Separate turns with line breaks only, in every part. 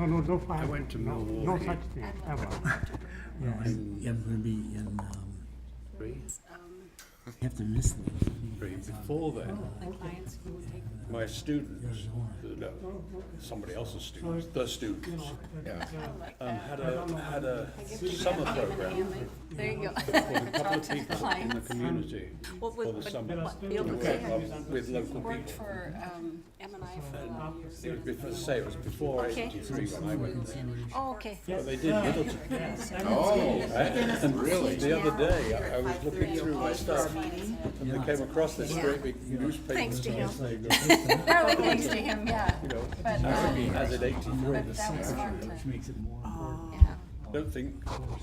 No fire.
I went to
No
Milwaukee.
such thing, ever.
Yeah, I'm gonna be in,
Three.
you have to miss them.
Before then, my students, no, somebody else's students, the students, had a summer program
There you go.
with a couple of people in the community for the summer. With local
Worked
people.
for M&I for a lot of years.
It was before, say, it was before
Okay.
83 when I went there.
Oh, okay.
But they did Middleton.
Oh,
And
really?
the other day, I was looking through my stuff and I came across this great big newspaper.
Thanks to him.
saying,
Really thanks to him, yeah.
you know,
But,
as in 83.
but that was fun
Which
to,
makes it more important.
yeah.
I don't think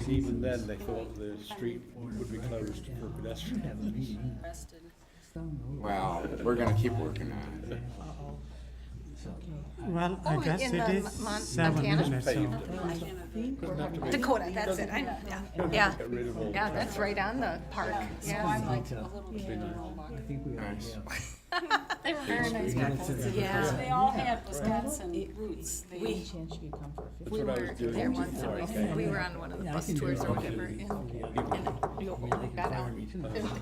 even then they thought the street would be closed for pedestrians.
Rested.
Wow, we're gonna keep working on it.
Well,
Oh,
I guess
in
it
the
is
Mon-
7
Montana?
minutes, so.
Paved.
Dakota, that's it. Yeah,
Get rid of all
yeah, that's right on the park. Yeah,
I like
a little bit
I think we are.
Nice.
They were very nice people. Yeah, they all had Wisconsin roots.
Any chance you could come for a
We
That's what I
were
was doing
there once
before I
and
came.
we were on one of the bus tours or whatever and got out and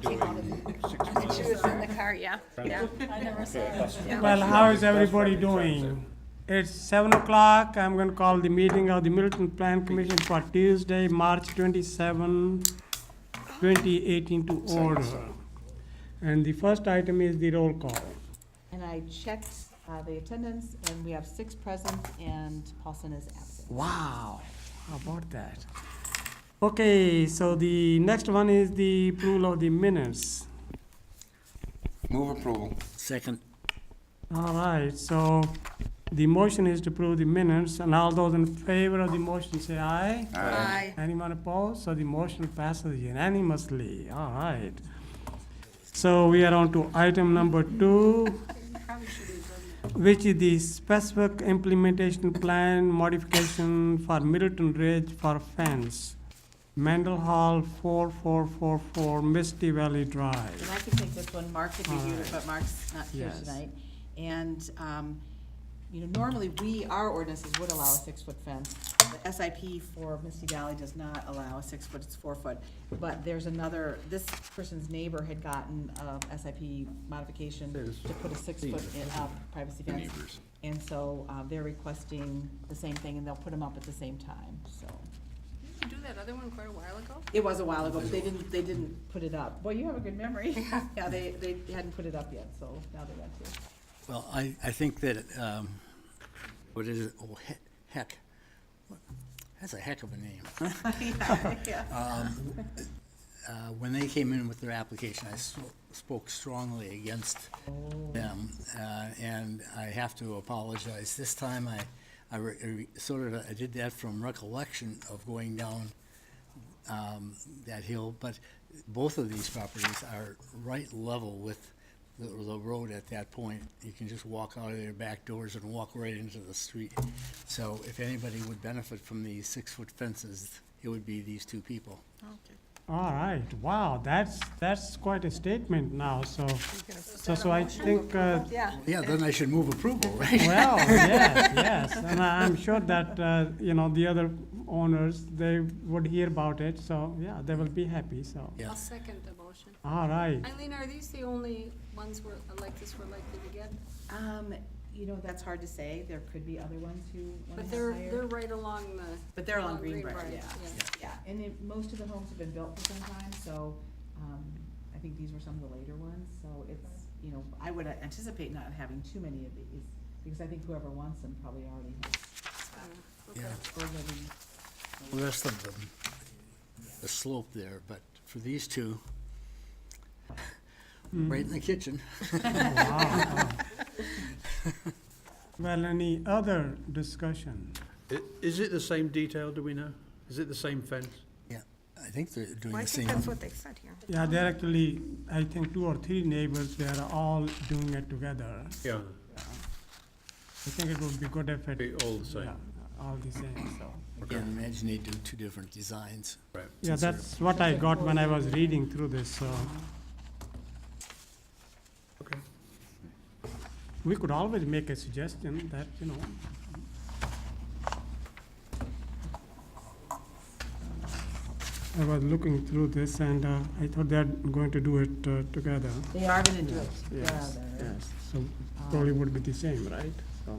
came out and she was in the car, yeah, yeah. I never saw her.
Well, how is everybody doing? It's 7 o'clock. I'm going to call the meeting of the Middleton Plan Commission for Tuesday, March 27, 2018 to order. And the first item is the roll call.
And I checked the attendance, and we have 6 present, and Paulson is absent.
Wow, how about that? Okay, so the next one is the approval of the minutes.
Move approval.
Second.
All right, so the motion is to approve the minutes, and all those in favor of the motion say aye.
Aye.
Anyone opposed? So the motion passes unanimously. All right. So we are on to item number 2, which is the specific implementation plan modification for Middleton Ridge for fence. Mendel Hall 4444 Misty Valley Drive.
And I can take this one, Mark had reviewed it, but Mark's not here
Yes.
tonight. And, normally, our ordinances would allow a 6-foot fence. The SIP for Misty Valley does not allow a 6-foot, it's 4-foot. But there's another, this person's neighbor had gotten a SIP modification to put a 6-foot privacy fence.
Neighbors.
And so, they're requesting the same thing, and they'll put them up at the same time, so.
Did you do that other one quite a while ago?
It was a while ago, but they didn't put it up. Boy, you have a good memory. Yeah, they hadn't put it up yet, so now they got to.
Well, I think that, what is it, oh, heck, that's a heck of a name.
Yeah.
When they came in with their application, I spoke strongly against them, and I have to apologize. This time, I did that from recollection of going down that hill, but both of these properties are right level with the road at that point. You can just walk out of their back doors and walk right into the street. So if anybody would benefit from these 6-foot fences, it would be these 2 people.
All right, wow, that's quite a statement now, so I think,
Yeah.
Yeah, then I should move approval, right?
well, yes, and I'm sure that, the other owners, they would hear about it, so, yeah, they will be happy, so.
Yeah.
I'll second the motion.
All right,
Eileen, are these the only ones like this we're likely to get?
That's hard to say. There could be other ones who want
But
to have higher.
they're right along the.
But they're along Greenbrier,
Greenbrier,
yeah.
yeah.
Yeah, and most of the homes have been built for some time, so, I think these were some of the later ones, so it's, I would anticipate not having too many of these, because I think whoever wants them probably already has.
Yeah.
Already.
The rest of them, the slope there, but for these 2, right in the kitchen.
wow. Well, any other discussion?
Is it the same detail, do we know? Is it the same fence?
Yeah, I think they're doing
Well, I
the same.
think that's what they said here.
Yeah, they're actually, I think 2 or 3 neighbors, they are all doing it together.
Yeah,
I think it would be good if it,
be all the same.
yeah, all the same, so.
I can't imagine they do 2 different designs.
Right.
Yeah, that's what I got when I was reading through this, so.
Okay.
We could always make a suggestion that, I was looking through this and I thought they're going to do it together.
They are gonna do it
Yes,
together.
yes, so probably would be the same, right? So,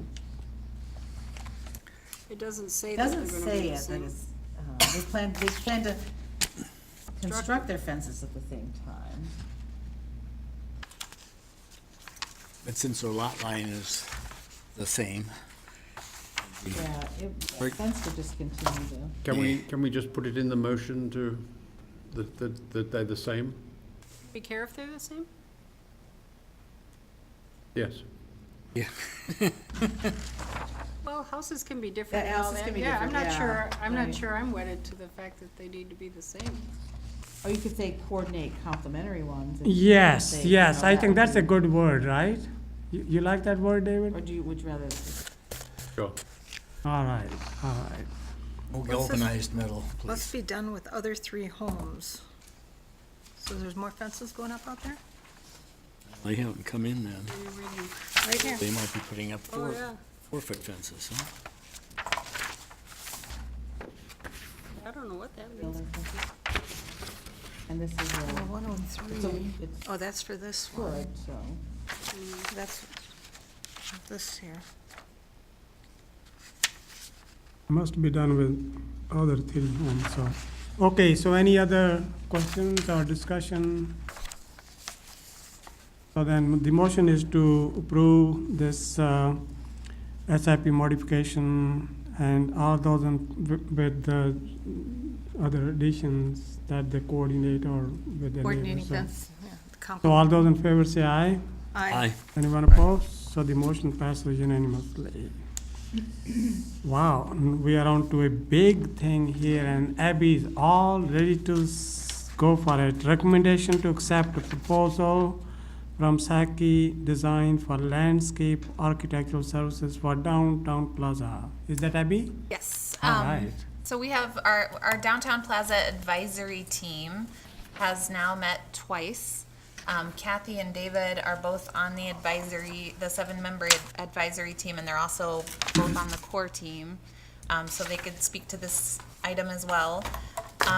It doesn't say
It
that they're
doesn't
gonna
say
be the
it, but
same.
it's, they plan to construct their fences at the same time.
But since the lot line is the same,
Yeah,
Right.
fence would just continue to.
Can we just put it in the motion to, that they're the same?
We care if they're the same?
Yes.
Well, houses can be different
Yeah,
and all
houses
that.
can be
Yeah, I'm
different,
not
yeah,
sure, I'm not
right.
sure I'm wedded to the fact that they need to be the same.
Or you could say coordinate complementary ones. and
yes,
say,
yes,
you know,
I
that
think
would
that's
be-
a good word, right? You like that word, David?
Or would you rather?
Sure.
All right, all right.
no galvanized metal,
Must
please.
be done with other 3 homes. So there's more fences going up out there?
They haven't come in then.
Right here.
They might be putting up
Oh, yeah.
4-foot fences, huh?
I don't know what that means.
building fences? And this is
Oh,
a,
103.
so it's
Oh, that's for this one.
good, so.
That's this here.
Must be done with other 3 homes, so. Okay, so any other questions or discussion? So then the motion is to approve this SIP modification and all those with the other additions that they coordinate or with the
Coordinating
neighbors. So-
fence, yeah. the
So all those in favor say aye.
Aye.
Anyone opposed? So the motion passes unanimously. Wow, we are on to a big thing here and Abby is all ready to go for it. Recommendation to accept a proposal from Saki Design for landscape architectural services for downtown plaza. Is that Abby?
Yes.
All right.
So we have our downtown plaza advisory team has now met twice. Kathy and David are both on the advisory, the 7-member advisory team, and they're also both on the core team. So they could speak to this item as well.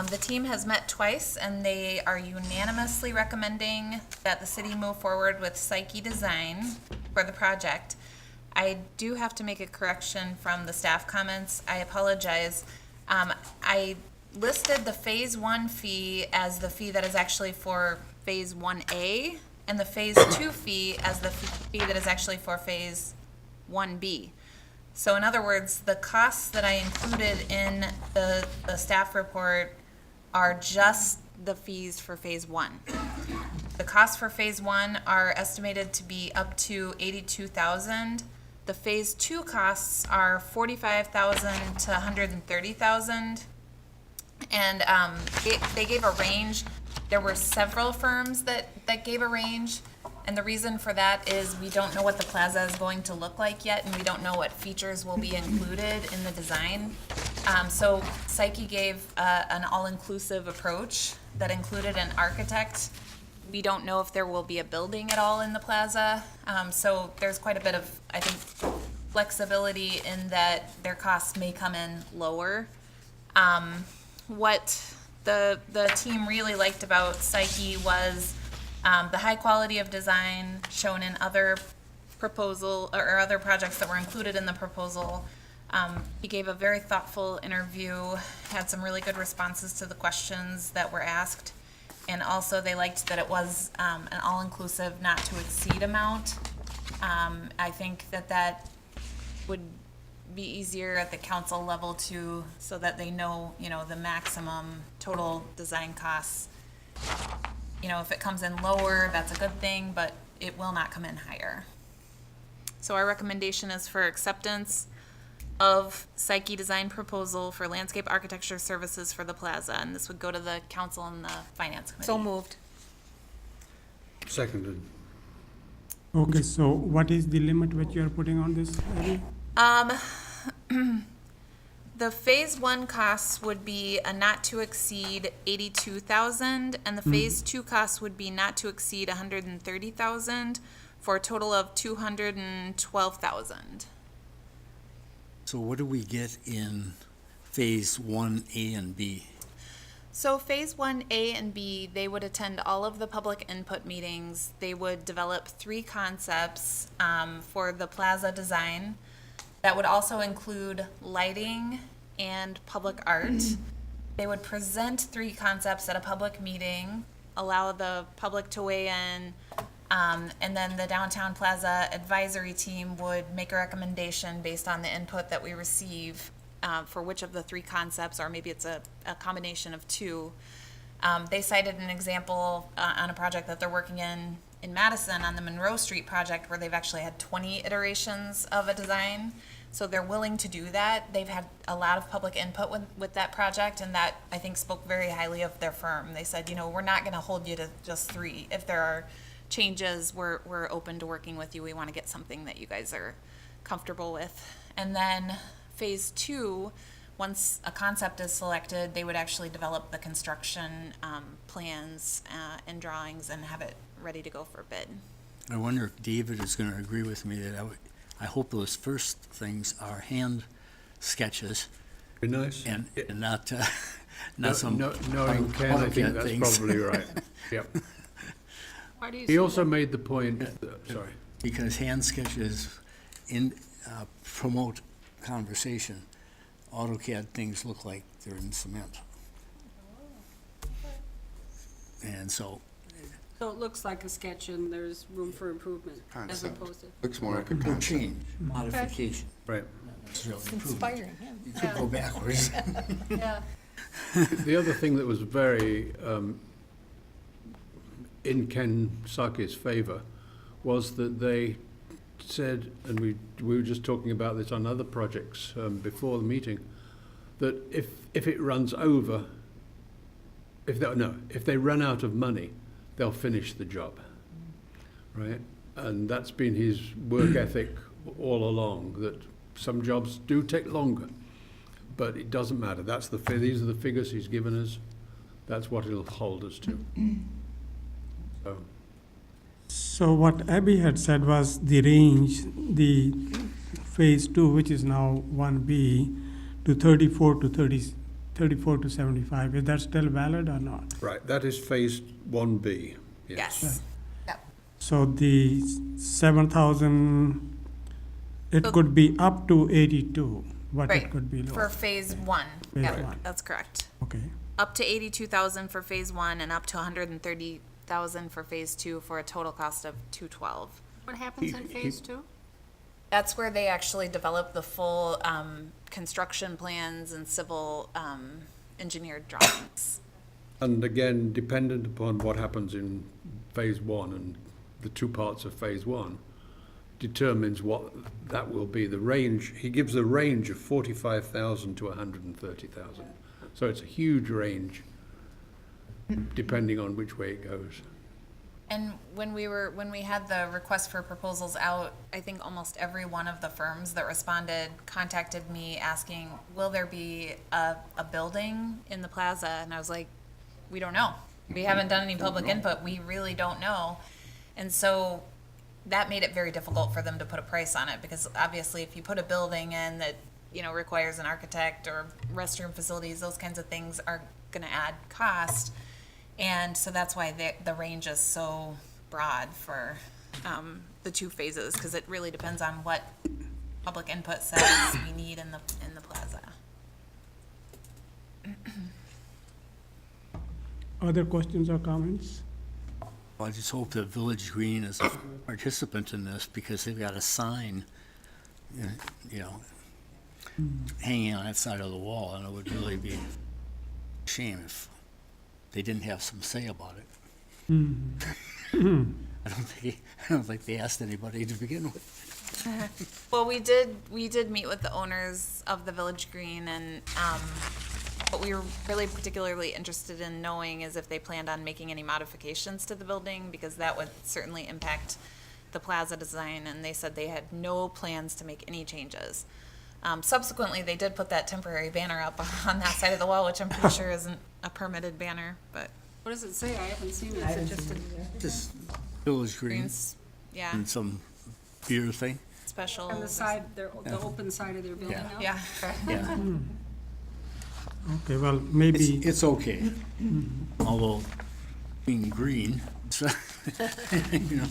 The team has met twice and they are unanimously recommending that the city move forward with Psyche Design for the project. I do have to make a correction from the staff comments. I apologize. I listed the phase 1 fee as the fee that is actually for phase 1A and the phase 2 fee as the fee that is actually for phase 1B. So in other words, the costs that I included in the staff report are just the fees for phase 1. The costs for phase 1 are estimated to be up to $82,000. The phase 2 costs are $45,000 to $130,000. And they gave a range. There were several firms that gave a range. And the reason for that is we don't know what the plaza is going to look like yet, and we don't know what features will be included in the design. So Psyche gave an all-inclusive approach that included an architect. We don't know if there will be a building at all in the plaza. So there's quite a bit of, I think, flexibility in that their costs may come in lower. What the team really liked about Psyche was the high quality of design shown in other proposal or other projects that were included in the proposal. He gave a very thoughtful interview, had some really good responses to the questions that were asked. And also they liked that it was an all-inclusive, not to exceed amount. I think that would be easier at the council level too, so that they know, the maximum total design costs. If it comes in lower, that's a good thing, but it will not come in higher. So our recommendation is for acceptance of Psyche Design proposal for landscape architecture services for the plaza, and this would go to the council and the finance committee.
So moved.
Seconded.
Okay, so what is the limit which you are putting on this, Abby?
The phase 1 costs would be a not to exceed $82,000, and the phase 2 costs would be not to exceed $130,000 for a total of $212,000.
So what do we get in phase 1A and B?
So phase 1A and B, they would attend all of the public input meetings. They would develop 3 concepts for the plaza design. That would also include lighting and public art. They would present 3 concepts at a public meeting, allow the public to weigh in, and then the Downtown Plaza Advisory Team would make a recommendation based on the input that we receive for which of the 3 concepts, or maybe it's a combination of 2. They cited an example on a project that they're working in Madison on the Monroe Street project where they've actually had 20 iterations of a design. So they're willing to do that. They've had a lot of public input with that project, and that, I think, spoke very highly of their firm. They said, you know, we're not gonna hold you to just 3. If there are changes, we're open to working with you. We wanna get something that you guys are comfortable with. And then phase 2, once a concept is selected, they would actually develop the construction plans and drawings and have it ready to go for bid.
I wonder if David is gonna agree with me that I hope those first things are hand sketches
Be nice.
and not
No,
some.
knowing Ken, I think that's
things.
probably right. Yep.
Why do you
He
say
also
that?
made the point, sorry.
Because hand sketches promote conversation. AutoCAD things look like they're in cement. And so,
So it looks like a sketch and there's room for improvement as
Concept.
opposed to.
Looks more like a
no
concept.
change, modification.
Right.
It's really
It's
improvement.
inspiring him.
You could go backwards.
Yeah.
The other thing that was very in Ken Saki's favor was that they said, and we were just talking about this on other projects before the meeting, that if it runs over, if they run out of money, they'll finish the job, right? And that's been his work ethic all along, that some jobs do take longer, but it doesn't matter. These are the figures he's given us. That's what it'll hold us to. So,
So what Abby had said was the range, the phase 2, which is now 1B, to 34 to 75. Is that still valid or not?
right, that is phase 1B.
Yes. Yep.
So the 7,000, it
So-
could be up to 82, but
Right,
it could be
for
lower.
phase 1.
Phase
Yep,
one.
that's correct.
Okay.
Up to 82,000 for phase 1 and up to 130,000 for phase 2 for a total cost of 212.
What happens in phase 2?
That's where they actually develop the full construction plans and civil engineered drawings.
And again, dependent upon what happens in phase 1 and the 2 parts of phase 1, determines what that will be. The range, he gives a range of 45,000 to 130,000. So it's a huge range, depending on which way it goes.
And when we had the request for proposals out, I think almost every one of the firms that responded contacted me asking, will there be a building in the plaza? And I was like, we don't know. We haven't done any public input. We really don't know. And so that made it very difficult for them to put a price on it, because obviously if you put a building in that, you know, requires an architect or restroom facilities, those kinds of things are gonna add cost. And so that's why the range is so broad for the 2 phases, because it really depends on what public input says we need in the plaza.
Other questions or comments?
I just hope that Village Green is a participant in this, because they've got a sign, you know, hanging on that side of the wall, and it would really be a shame if they didn't have some say about it. I don't think they asked anybody to begin with.
Well, we did meet with the owners of the Village Green, and what we were really particularly interested in knowing is if they planned on making any modifications to the building, because that would certainly impact the plaza design, and they said they had no plans to make any changes. Subsequently, they did put that temporary banner up on that side of the wall, which I'm pretty sure isn't a permitted banner, but
What does it say? I haven't seen it.
I
Is it
haven't
just
seen
a
it either.
Just Village Green
greens, yeah,
and some beer thing.
special.
on the side, the open side of their building
Yeah.
now?
Yeah.
Yeah.
Okay, well, maybe,
It's okay. Although being green, so, you know.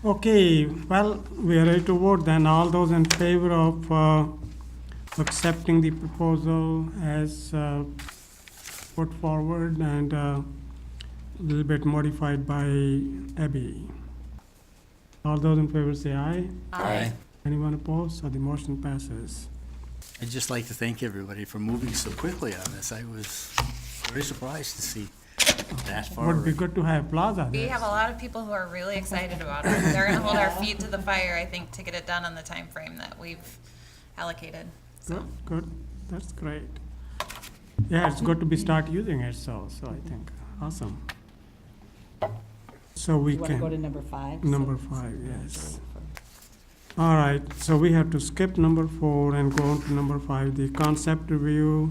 okay, well, we are ready to vote then. All those in favor of accepting the proposal as put forward and a little bit modified by Abby. All those in favor say aye.
Aye.
Anyone opposed? So the motion passes.
I'd just like to thank everybody for moving so quickly on this. I was very surprised to see that far.
Would be good to have plaza
We
there.
have a lot of people who are really excited about it. They're gonna hold our feet to the fire, I think, to get it done on the time frame that we've allocated, so.
Good, good, that's great. Yeah, it's good to be start using it, so I think, awesome. So we
You want to go to
can,
number 5?
number 5, yes. All right, so we have to skip number 4 and go on to number 5, the concept review,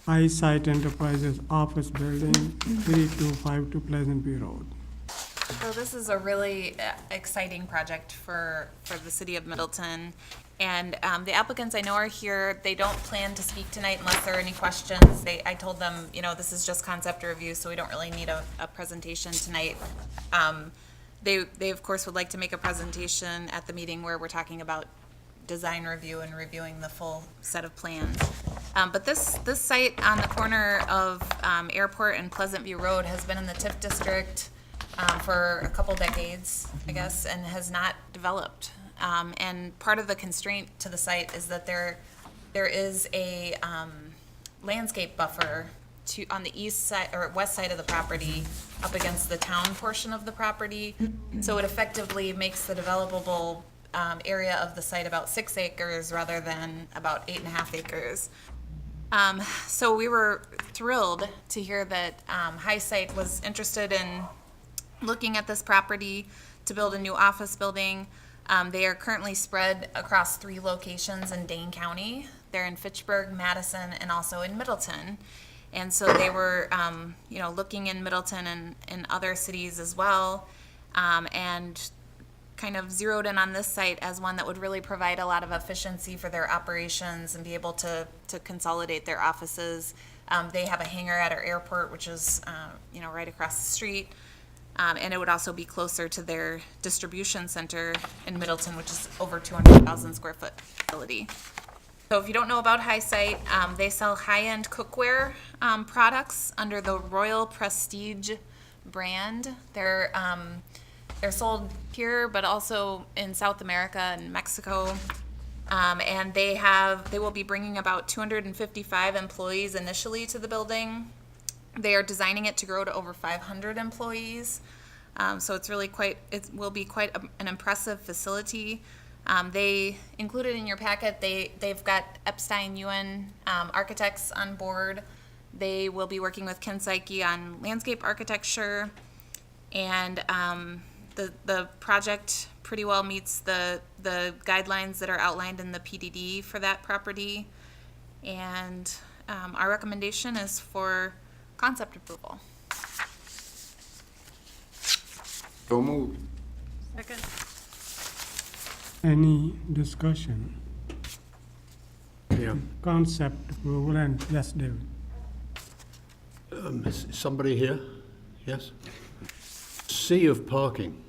Eyesight Enterprises Office Building, 3252 Pleasant View Road.
So this is a really exciting project for the city of Middleton. And the applicants I know are here. They don't plan to speak tonight unless there are any questions. I told them, you know, this is just concept review, so we don't really need a presentation tonight. They of course would like to make a presentation at the meeting where we're talking about design review and reviewing the full set of plans. But this site on the corner of Airport and Pleasant View Road has been in the TIF district for a couple decades, I guess, and has not developed. And part of the constraint to the site is that there is a landscape buffer on the east side or west side of the property up against the town portion of the property. So it effectively makes the developable area of the site about 6 acres rather than about 8.5 acres. So we were thrilled to hear that High Site was interested in looking at this property to build a new office building. They are currently spread across 3 locations in Dane County. They're in Fitchburg, Madison, and also in Middleton. And so they were, looking in Middleton and other cities as well, and kind of zeroed in on this site as one that would really provide a lot of efficiency for their operations and be able to consolidate their offices. They have a hangar at our airport, which is, right across the street. And it would also be closer to their distribution center in Middleton, which is over 200,000 square foot facility. So if you don't know about High Site, they sell high-end cookware products under the Royal Prestige brand. They're sold here, but also in South America and Mexico. And they will be bringing about 255 employees initially to the building. They are designing it to grow to over 500 employees. So it's really it will be quite an impressive facility. They included in your packet, they've got Epstein Ewan architects on board. They will be working with Ken Psyche on landscape architecture. And the project pretty well meets the guidelines that are outlined in the PDD for that property. And our recommendation is for concept approval.
So moved.
Second.
Any discussion?
Yeah.
Concept approval, and yes, David.
Is somebody here? Yes? Sea of parking,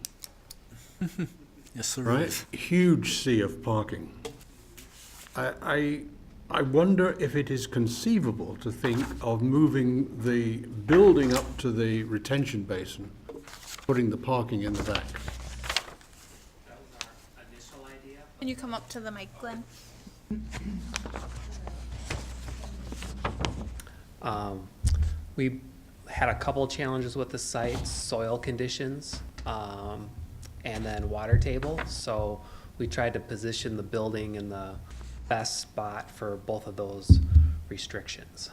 Yes, sir.
right? Huge sea of parking. I wonder if it is conceivable to think of moving the building up to the retention basin, putting the parking in the back.
Can you come up to the mic, Glenn?
We had a couple challenges with the site, soil conditions, and then water table. So we tried to position the building in the best spot for both of those restrictions.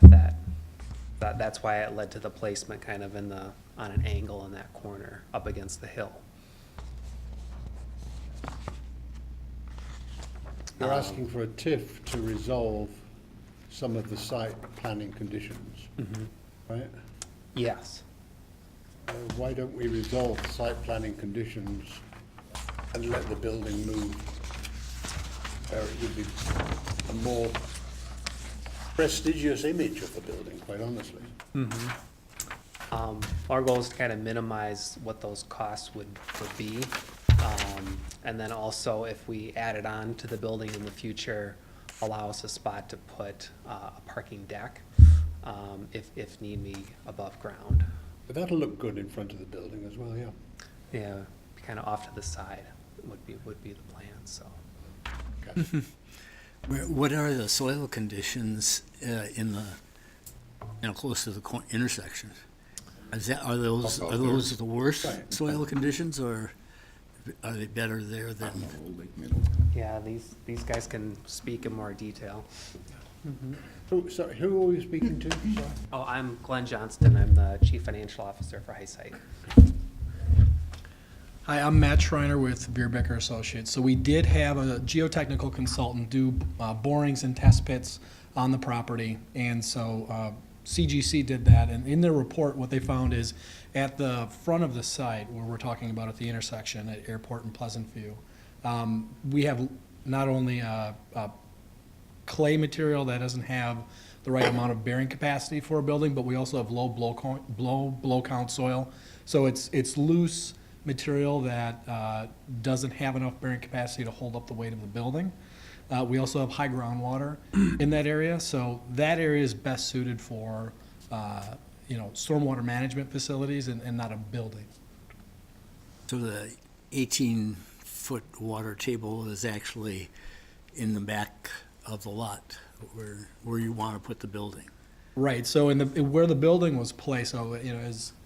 That's why it led to the placement kind of on an angle in that corner up against the hill.
You're asking for a TIF to resolve some of the site planning conditions, right?
Yes.
Why don't we resolve the site planning conditions and let the building move? It would be a more prestigious image of the building, quite honestly.
Our goal is to kind of minimize what those costs would be. And then also, if we added on to the building in the future, allow us a spot to put a parking deck, if need be, above ground.
But that'll look good in front of the building as well, yeah.
Yeah, kind of off to the side would be the plan, so.
Okay.
What are the soil conditions in the, close to the intersection? Are those the worst soil conditions, or are they better there than?
Yeah, these guys can speak in more detail.
Who are we speaking to? Sorry.
Oh, I'm Glenn Johnston. I'm the Chief Financial Officer for Highsight.
Hi, I'm Matt Schreiner with Beerbecker Associates. So we did have a geotechnical consultant do borings and test pits on the property, and so CGC did that. And in their report, what they found is at the front of the site, where we're talking about at the intersection at Airport and Pleasant View, we have not only a clay material that doesn't have the right amount of bearing capacity for a building, but we also have low blow count soil. So it's loose material that doesn't have enough bearing capacity to hold up the weight of the building. We also have high groundwater in that area, so that area is best suited for stormwater management facilities and not a building.
So the 18-foot water table is actually in the back of the lot where you want to put the building.
Right, so where the building was placed, so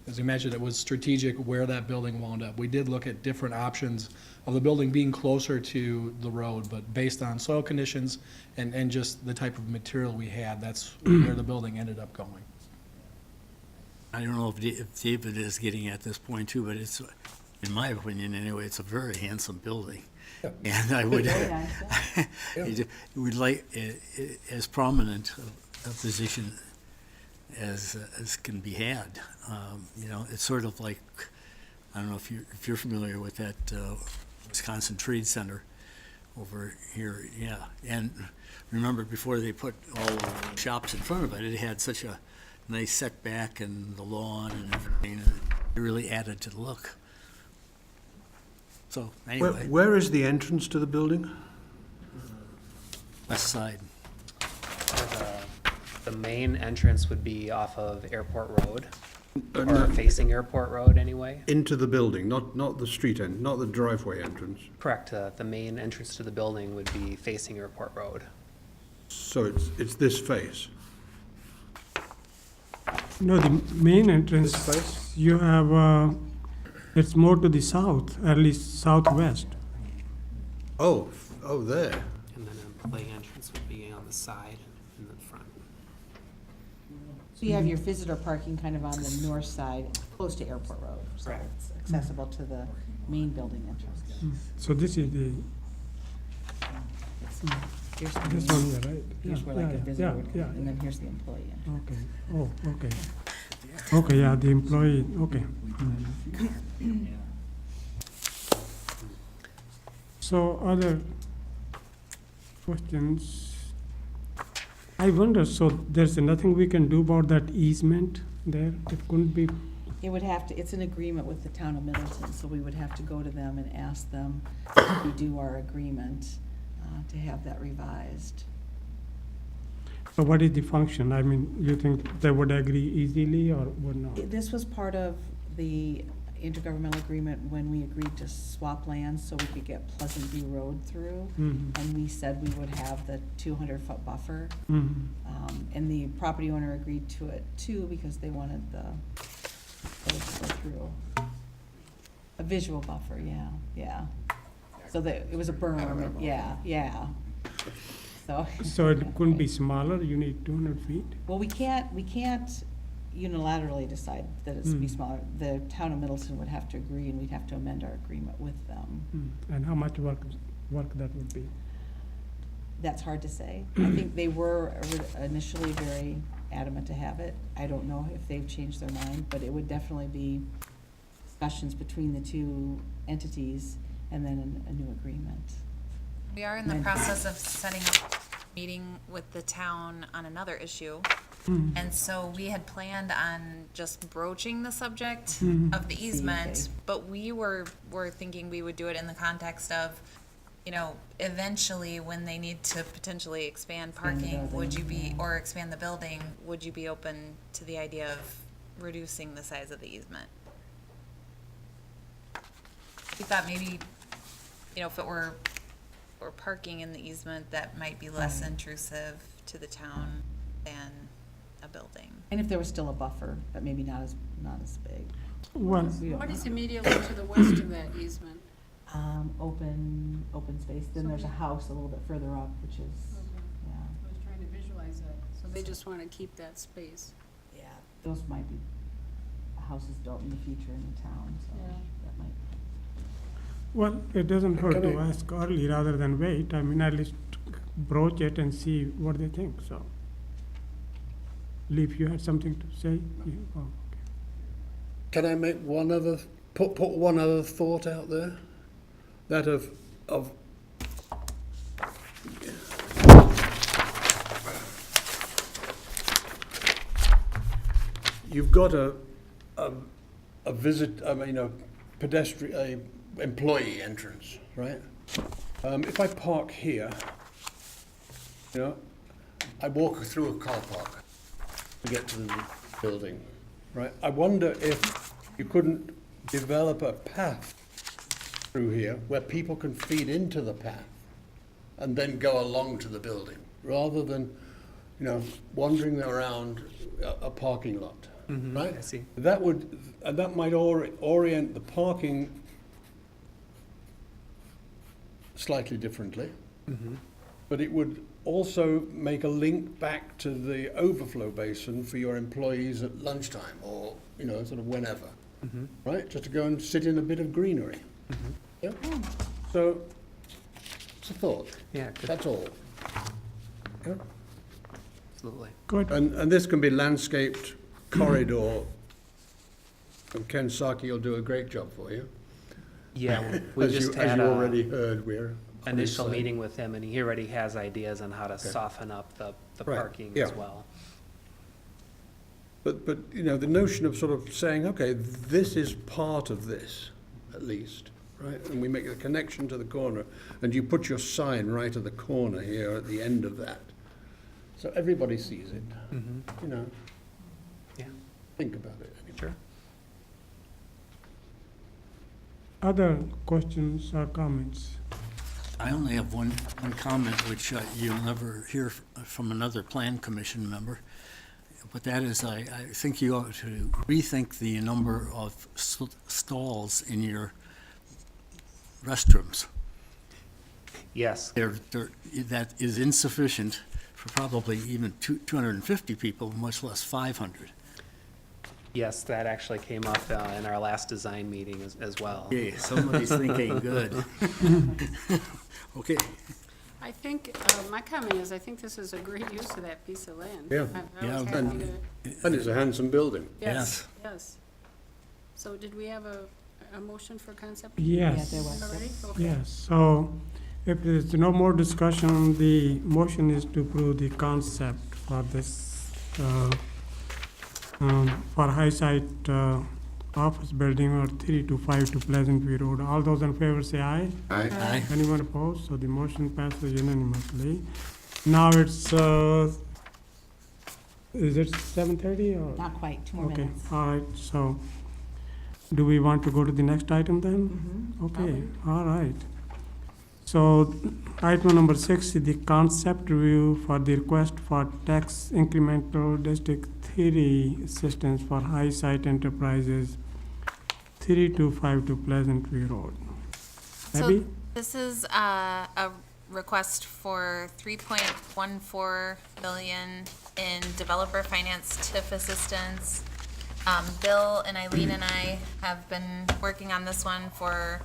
as you mentioned, it was strategic where that building wound up. We did look at different options of the building being closer to the road, but based on soil conditions and just the type of material we had, that's where the building ended up going.
I don't know if David is getting at this point too, but it's, in my opinion anyway, it's a very handsome building. And I would, it would like, as prominent a position as can be had. It's sort of like, I don't know if you're familiar with that Wisconsin Trade Center over here, yeah. And remember, before they put all the shops in front of it, it had such a nice setback and the lawn and everything, and it really added to the look. So anyway,
Where is the entrance to the building?
west side.
The main entrance would be off of Airport Road, or facing Airport Road anyway.
Into the building, not the street end, not the driveway entrance.
Correct, the main entrance to the building would be facing Airport Road.
So it's this face.
No, the main entrance,
This place?
you have, it's more to the south, at least southwest.
Oh, there.
And then an employee entrance would be on the side and in the front.
So you have your visitor parking kind of on the north side, close to Airport Road, so
Correct.
it's accessible to the main building entrance.
So this is the,
Here's the
this
main-
one here, right?
Here's
Yeah,
where like
yeah,
a visitor
yeah,
would come,
yeah.
and then here's the employee entrance.
Okay, oh, okay. Okay, yeah, the employee, okay. So other questions? I wonder, so there's nothing we can do about that easement there? It couldn't be,
It would have to, it's an agreement with the town of Middleton, so we would have to go to them and ask them to redo our agreement, to have that revised.
so what is the function? I mean, you think they would agree easily or would not?
This was part of the intergovernmental agreement when we agreed to swap lands so we could get Pleasant View Road through.
Mhm.
And we said we would have the 200-foot buffer.
Mhm.
And the property owner agreed to it too because they wanted the road to go through. A visual buffer, yeah. So that, it was a berm, yeah.
So it couldn't be smaller, you need 200 feet?
Well, we can't unilaterally decide that it's to be smaller. The town of Middleton would have to agree, and we'd have to amend our agreement with them.
And how much work that would be?
That's hard to say. I think they were initially very adamant to have it. I don't know if they've changed their mind, but it would definitely be discussions between the two entities and then a new agreement.
We are in the process of setting up meeting with the town on another issue. And so we had planned on just broaching the subject of the easement, but we were thinking we would do it in the context of, you know, eventually when they need to potentially expand parking, would you be, or expand the building, would you be open to the idea of reducing the size of the easement? We thought maybe, you know, if it were parking in the easement, that might be less intrusive to the town than a building.
And if there was still a buffer, but maybe not as big.
Well,
What is immediately to the west of that easement?
Open space, then there's a house a little bit further up, which is, yeah,
I was trying to visualize that. So they just want to keep that space.
yeah, those might be houses built in the future in the town, so
Yeah.
that might.
well, it doesn't hurt to
Can I-
ask early rather than wait. I mean, at least broach it and see what they think, so. Leaf, you had something to say? Oh, okay.
Can I make one other, put one other thought out there? That of you've got a visit, I mean, a pedestrian, a employee entrance, right? If I park here, you know, I walk through a car park to get to the building, right? I wonder if you couldn't develop a path through here where people can feed into the path and then go along to the building, rather than, you know, wandering around a parking lot, right?
I see.
That would, and that might orient the parking slightly differently, but it would also make a link back to the overflow basin for your employees at lunchtime or, you know, sort of whenever, right? Just to go and sit in a bit of greenery. Yeah? So, it's a thought.
Yeah, good,
That's all. Yeah?
absolutely.
Good.
And this can be landscaped corridor, and Ken Saki will do a great job for you.
Yeah, we
As
just
you
had
already
a
heard, we're on his
initial
side.
meeting with him, and he already has ideas on how to soften up the
Right,
parking
yeah.
as well.
But, you know, the notion of sort of saying, okay, this is part of this, at least, right? And we make a connection to the corner, and you put your sign right at the corner here at the end of that. So everybody sees it, you know,
Yeah,
think about it. Anyway.
sure.
Other questions or comments?
I only have one comment, which you'll never hear from another plan commission member. But that is, I think you ought to rethink the number of stalls in your restrooms.
Yes,
That is insufficient for probably even 250 people, much less 500.
yes, that actually came up in our last design meeting as well.
Okay, somebody's thinking, good. Okay.
I think, my comment is, I think this is a great use of that piece of land.
Yeah.
I was
Yeah,
happy
and-
to,
And it's a handsome building.
yes, yes. So did we have a motion for concept
Yes.
Yeah, there was.
already? Okay.
Yes, so if there's no more discussion, the motion is to approve the concept for this, for high site office building or 325 Pleasant View Road. All those in favor say aye.
Aye.
Anyone opposed? So the motion passes unanimously. Now it's, is it 7:30 or?
Not quite, 2 more
Okay,
minutes.
all right, so do we want to go to the next item then?
Mhm,
Okay, all right. So item number 6 is the concept review for the request for tax incremental District 3 assistance for high site enterprises 3252 Pleasant View Road.
So
Abby?
this is a request for 3.14 million in developer finance TIF assistance. Bill and Eileen and I have been working on this one for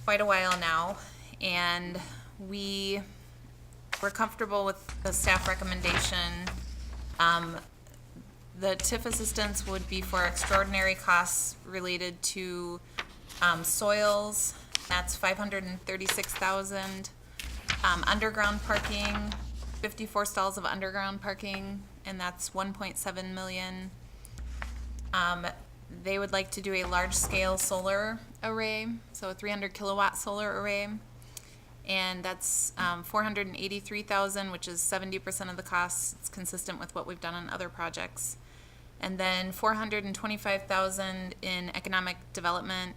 quite a while now, and we're comfortable with the staff recommendation. The TIF assistance would be for extraordinary costs related to soils, that's $536,000. Underground parking, 54 stalls of underground parking, and that's 1.7 million. They would like to do a large-scale solar array, so a 300 kilowatt solar array. And that's 483,000, which is 70% of the cost. It's consistent with what we've done on other projects. And then 425,000 in economic development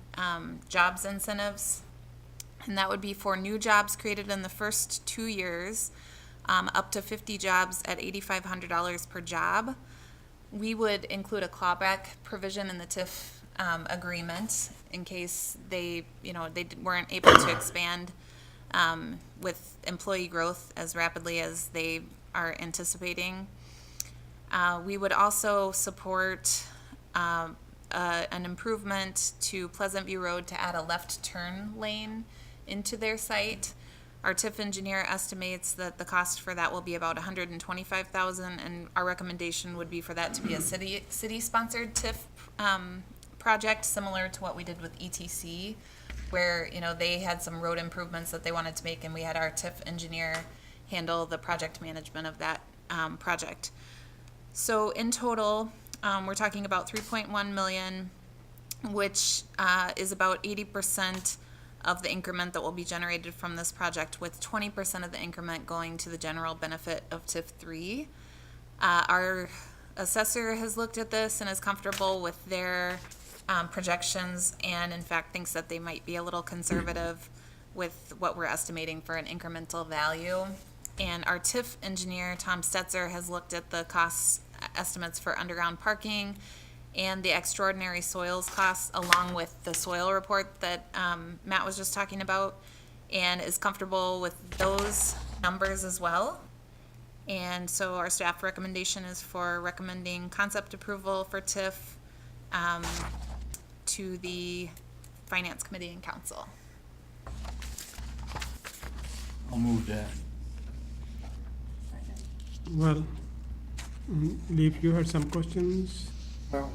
jobs incentives. And that would be for new jobs created in the first 2 years, up to 50 jobs at $8,500 per job. We would include a clawback provision in the TIF agreement in case they weren't able to expand with employee growth as rapidly as they are anticipating. We would also support an improvement to Pleasant View Road to add a left turn lane into their site. Our TIF engineer estimates that the cost for that will be about $125,000, and our recommendation would be for that to be a city-sponsored TIF project, similar to what we did with ETC, where they had some road improvements that they wanted to make, and we had our TIF engineer handle the project management of that project. So in total, we're talking about 3.1 million, which is about 80% of the increment that will be generated from this project, with 20% of the increment going to the general benefit of TIF 3. Our assessor has looked at this and is comfortable with their projections, and in fact thinks that they might be a little conservative with what we're estimating for an incremental value. And our TIF engineer, Tom Stetzer, has looked at the cost estimates for underground parking and the extraordinary soils costs, along with the soil report that Matt was just talking about, and is comfortable with those numbers as well. And so our staff recommendation is for recommending concept approval for TIF to the Finance Committee and Council.
I'll move that.
Well, Leif, you had some questions?
Well,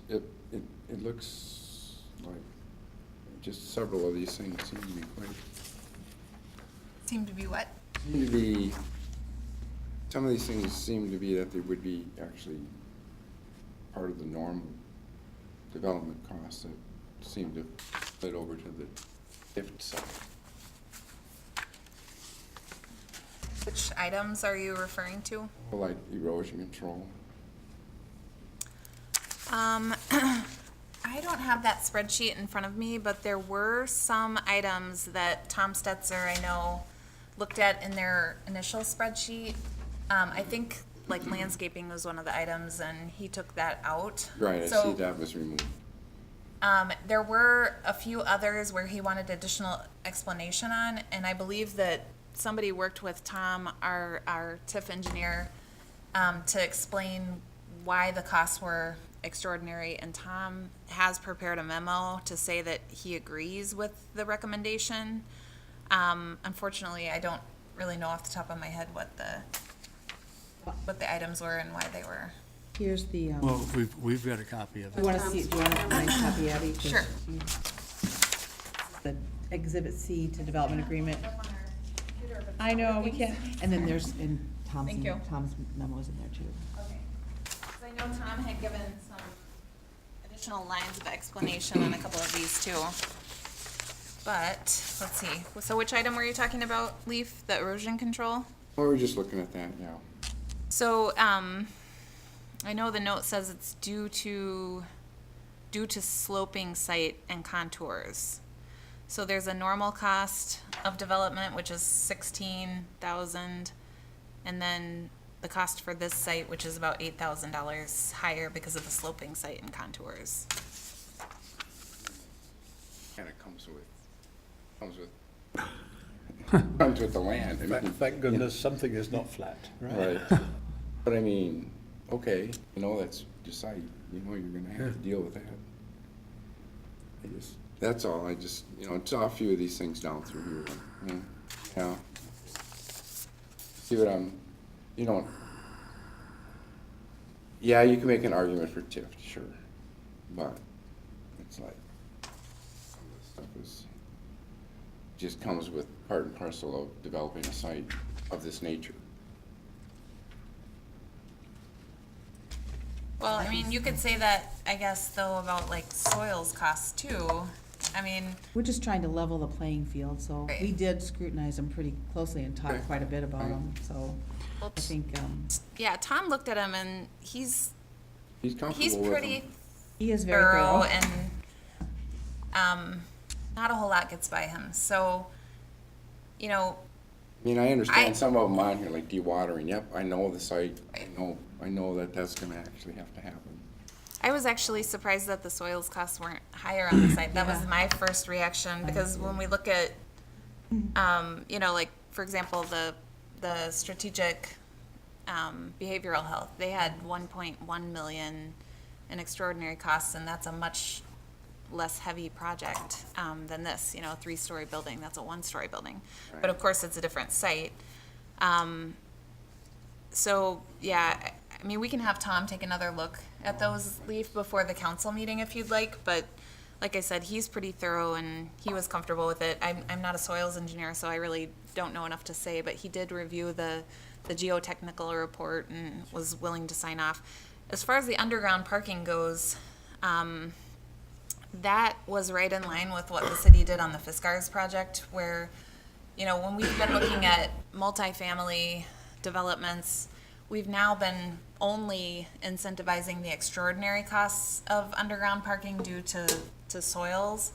it looks like just several of these things seem to be
Seem to be what?
some of these things seem to be that they would be actually part of the normal development costs that seem to fit over to the TIF side.
Which items are you referring to?
Like erosion control.
I don't have that spreadsheet in front of me, but there were some items that Tom Stetzer, I know, looked at in their initial spreadsheet. I think like landscaping was one of the items, and he took that out.
Right, I
So,
see that was removed.
there were a few others where he wanted additional explanation on, and I believe that somebody worked with Tom, our TIF engineer, to explain why the costs were extraordinary, and Tom has prepared a memo to say that he agrees with the recommendation. Unfortunately, I don't really know off the top of my head what the items were and why they were.
Here's the,
Well, we've got a copy of
do
it.
you want to see, do you want a nice copy, Abby? 'Cause
Sure.
The Exhibit C to Development Agreement. I know, we can't, and then there's, and
Thank you.
Tom's memo is in there too.
Okay. So I know Tom had given some additional lines of explanation on a couple of these too. But, let's see, so which item were you talking about, Leaf, the erosion control?
Well, we're just looking at that, yeah.
So, I know the note says it's due to sloping site and contours. So there's a normal cost of development, which is 16,000, and then the cost for this site, which is about $8,000 higher because of the sloping site and contours.
Kind of comes with the land. I mean,
Thank goodness something is not flat,
right. But I mean, okay, that's your site, you're gonna have to deal with that. That's all, I saw a few of these things down through here. Yeah. See what yeah, you can make an argument for TIF, sure, but it's like, some of this stuff is just comes with part and parcel of developing a site of this nature.
Well, I mean, you could say that, I guess, though, about like soils costs too. I mean,
We're just trying to level the playing field, so
Right.
we did scrutinize them pretty closely and talked
Okay.
quite a bit about
Right.
them, so
well,
I think,
yeah, Tom looked at him and
He's
he's
comfortable with
pretty
them.
he is very
thorough
thorough.
and, not a whole lot gets by him. So, you know,
I mean, I understand
I-
some of them on here, like dewatering, yep, I know the site, I know that that's gonna actually have to happen.
I was actually surprised that the soils costs weren't higher on the site. That was
Yeah.
my first reaction, because when we look at, you know, like, for example, the strategic, behavioral health, they had 1.1 million in extraordinary costs, and that's a much less heavy project, than this, you know, a 3-story building, that's a 1-story building. But of course, it's a different site. So, yeah, I mean, we can have Tom take another look at those, Leaf, before the council meeting if you'd like, but like I said, he's pretty thorough and he was comfortable with it. I'm not a soils engineer, so I really don't know enough to say, but he did review the geotechnical report and was willing to sign off. As far as the underground parking goes, that was right in line with what the city did on the Fiskars project, where, you know, when we've been looking at multifamily developments, we've now been only incentivizing the extraordinary costs of underground parking due to soils.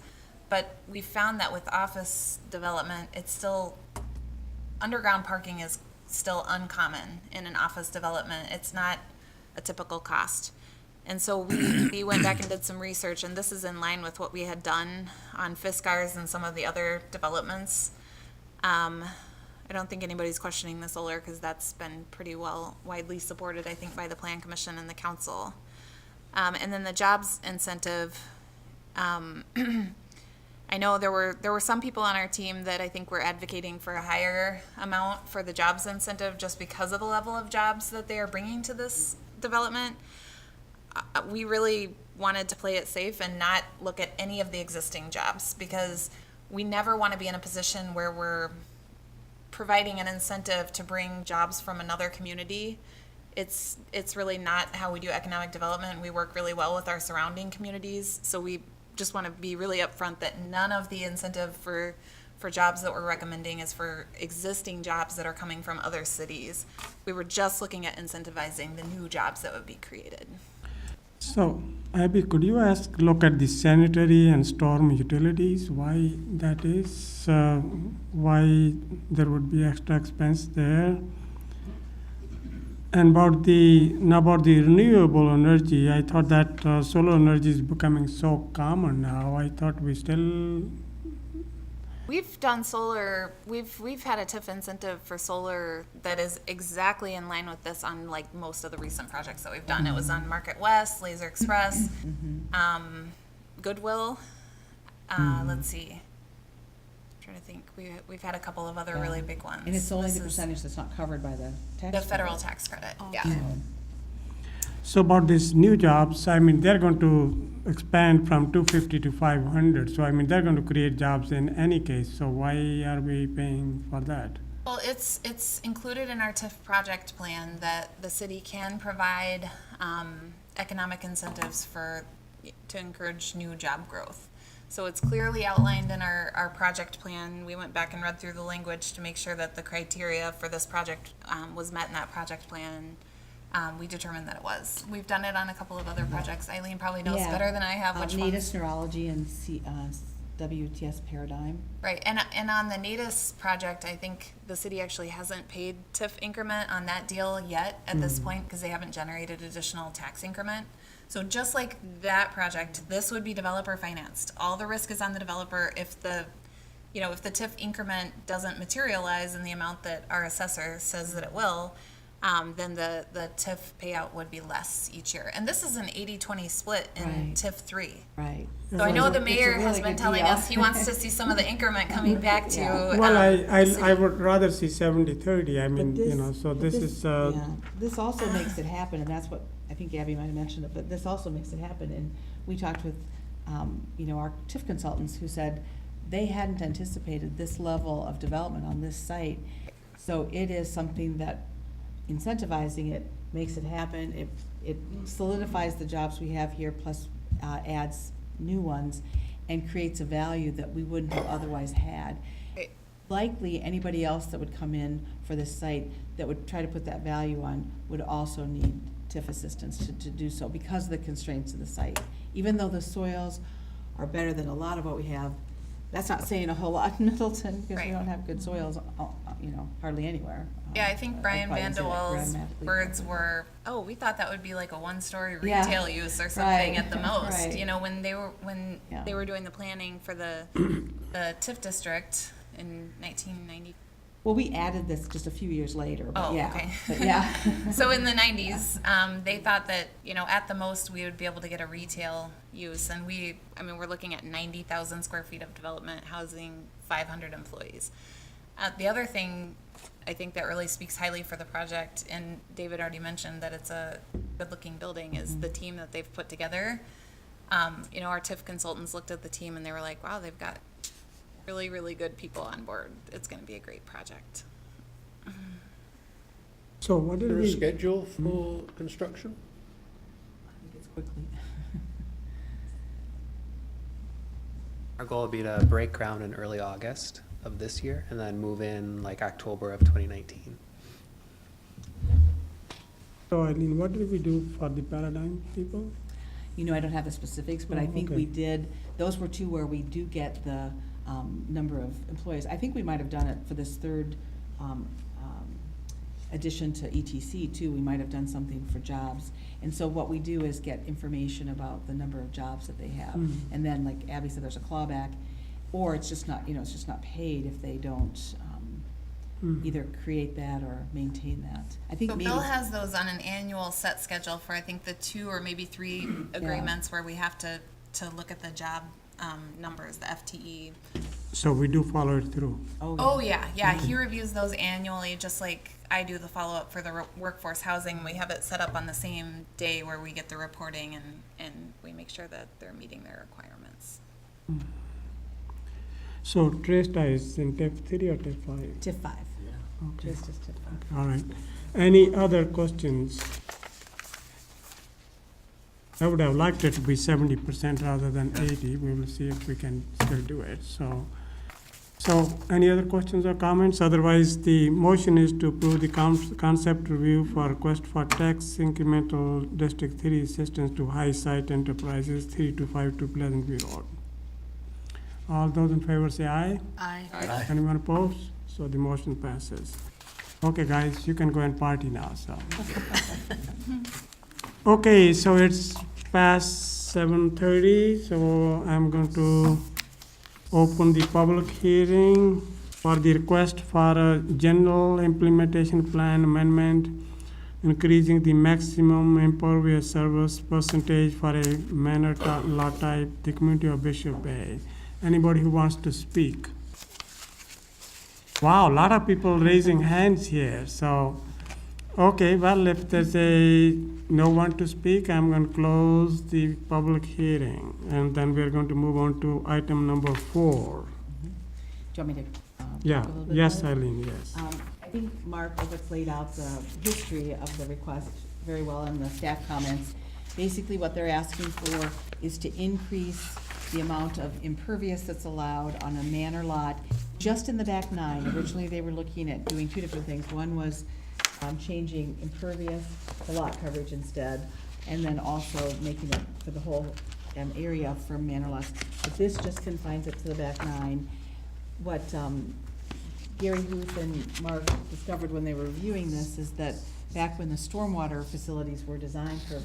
But we found that with office development, it's still, underground parking is still uncommon in an office development. It's not a typical cost. And so we went back and did some research, and this is in line with what we had done on Fiskars and some of the other developments. I don't think anybody's questioning the solar, because that's been pretty well widely supported, I think, by the Plan Commission and the council. And then the jobs incentive, I know there were some people on our team that I think were advocating for a higher amount for the jobs incentive just because of the level of jobs that they are bringing to this development. We really wanted to play it safe and not look at any of the existing jobs, because we never want to be in a position where we're providing an incentive to bring jobs from another community. It's really not how we do economic development. We work really well with our surrounding communities, so we just want to be really upfront that none of the incentive for jobs that we're recommending is for existing jobs that are coming from other cities. We were just looking at incentivizing the new jobs that would be created.
So, Abby, could you look at the sanitary and storm utilities, why that is, why there would be extra expense there? And about the renewable energy, I thought that solar energy is becoming so common now. I thought we still,
We've done solar, we've had a TIF incentive for solar that is exactly in line with this on like most of the recent projects that we've done. It was on Market West, Laser Express, Goodwill, let's see. I'm trying to think, we've had a couple of other really big ones.
And it's only
This
the
is
percentage that's not covered by the tax.
The federal
credit.
tax credit, yeah.
so about these new jobs, I mean, they're going to expand from 250 to 500. So, I mean, they're going to create jobs in any case. So why are we paying for that?
Well, it's included in our TIF project plan that the city can provide economic incentives to encourage new job growth. So it's clearly outlined in our project plan. We went back and read through the language to make sure that the criteria for this project was met in that project plan. We determined that it was. We've done it on a couple of other projects. Eileen probably knows
Yeah.
better than I have which ones.
Natus Neurology and WTS Paradigm.
Right, and on the Natus project, I think the city actually hasn't paid TIF increment on that deal yet at this point, because they haven't generated additional tax increment. So just like that project, this would be developer financed. All the risk is on the developer. If the TIF increment doesn't materialize in the amount that our assessor says that it will, then the TIF payout would be less each year. And this is an 80-20 split in
Right.
TIF 3.
Right.
So I know the
It's a
mayor has
really
been
good
telling
deal.
us he wants to see some of the increment coming back to.
Yeah.
Well,
the
I
city.
would rather see 70-30. I mean, so
but
this is,
yeah, this also makes it happen, and that's what, I think Abby might have mentioned it, but this also makes it happen. And we talked with, our TIF consultants who said they hadn't anticipated this level of development on this site. So it is something that incentivizing it makes it happen. It solidifies the jobs we have here, plus adds new ones, and creates a value that we wouldn't have otherwise had.
Right.
Likely, anybody else that would come in for this site that would try to put that value on would also need TIF assistance to do so because of the constraints of the site. Even though the soils are better than a lot of what we have, that's not saying a whole lot in Middleton, because we
Right.
don't have good soils, hardly anywhere.
Yeah, I think Brian
probably say that
Vanderwall's
grammatically
words
correct.
were, oh, we thought that would be like a one-story
Yeah.
retail use or something
Right.
at the most.
Right.
You know, when
Yeah.
they were doing the planning for the TIF district in 1990.
Well, we added this just a few years later, but
Oh,
yeah.
okay.
But yeah.
So in the 90s, they thought that, at the most, we would be able to get a retail use. And we're looking at 90,000 square feet of development, housing 500 employees. The other thing I think that really speaks highly for the project, and David already mentioned that it's a good-looking building, is the team that they've put together. Our TIF consultants looked at the team and they were like, wow, they've got really, really good people on board. It's going to be a great project.
So what
Is
did
there a
we,
schedule for construction?
I think it's quickly.
Our goal would be to break ground in early August of this year and then move in like October of 2019.
so Eileen, what did we do for the Paradigm people?
I don't have the specifics, but I think
okay.
we did, those were two where we do get the number of employees. I think we might have done it for this third addition to ETC too. We might have done something for jobs. And so what we do is get information about the number of jobs that they have. And then, like Abby said, there's a clawback, or it's just not, it's just not paid if they don't either create that or maintain that. I think
So
maybe.
Bill has those on an annual set schedule for, I think, the 2 or maybe 3 agreements where we have to look at the job numbers, the FTE.
So we do follow it through.
Oh, yeah, he reviews those annually, just like I do the follow-up for the workforce housing. We have it set up on the same day where we get the reporting and we make sure that they're meeting their requirements.
So Tresta is in TIF 3 or TIF 5?
TIF 5.
Okay,
Just TIF 5.
all right. Any other questions? I would have liked it to be 70% rather than 80. We will see if we can still do it. So any other questions or comments? Otherwise, the motion is to approve the concept review for request for tax incremental District 3 assistance to high site enterprises 3252 Pleasant View Road. All those in favor say aye.
Aye.
Anyone opposed? So the motion passes. Okay, guys, you can go and party now, so. Okay, so it's past 7:30, so I'm going to open the public hearing for the request for a general implementation plan amendment, increasing the maximum impervious surface percentage for a manor lot type, the community of Bishop Bay. Anybody who wants to speak? Wow, a lot of people raising hands here, so, okay, well, if there's no one to speak, I'm going to close the public hearing, and then we're going to move on to item number 4.
Do you want me to?
Yeah,
talk a little bit
yes,
about it?
Eileen, yes.
I think Mark laid out the history of the request very well in the staff comments. Basically, what they're asking for is to increase the amount of impervious that's allowed on a manor lot, just in the back 9. Originally, they were looking at doing 2 different things. One was changing impervious to lot coverage instead, and then also making it for the whole area for manor lots. But this just confines it to the back 9. What Gary Huth and Mark discovered when they were reviewing this is that back when the stormwater facilities were designed for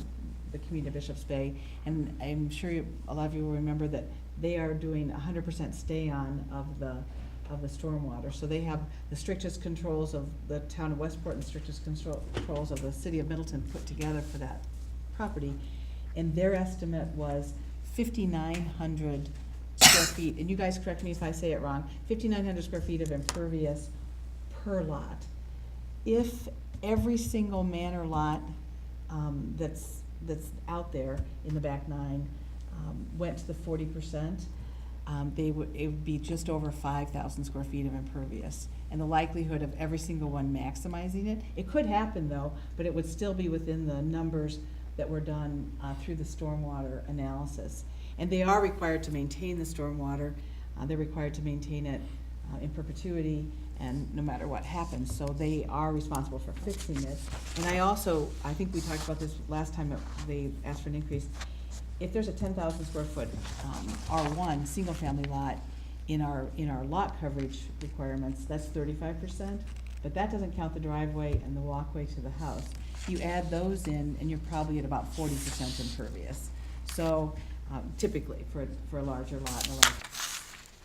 the community of Bishop's Bay, and I'm sure a lot of you will remember that they are doing 100% stay-on of the stormwater. So they have the strictest controls of the town of Westport and the strictest controls of the city of Middleton put together for that property. And their estimate was 5,900 square feet, and you guys correct me if I say it wrong, 5,900 square feet of impervious per lot. If every single manor lot that's out there in the back 9 went to the 40%, it would be just over 5,000 square feet of impervious. And the likelihood of every single one maximizing it could happen though, but it would still be within the numbers that were done through the stormwater analysis. And they are required to maintain the stormwater. They're required to maintain it in perpetuity and no matter what happens. So they are responsible for fixing it. And I think we talked about this last time they asked for an increase. If there's a 10,000 square foot R1 single family lot in our lot coverage requirements, that's 35%, but that doesn't count the driveway and the walkway to the house. You add those in and you're probably at about 40% impervious. So typically for a larger lot.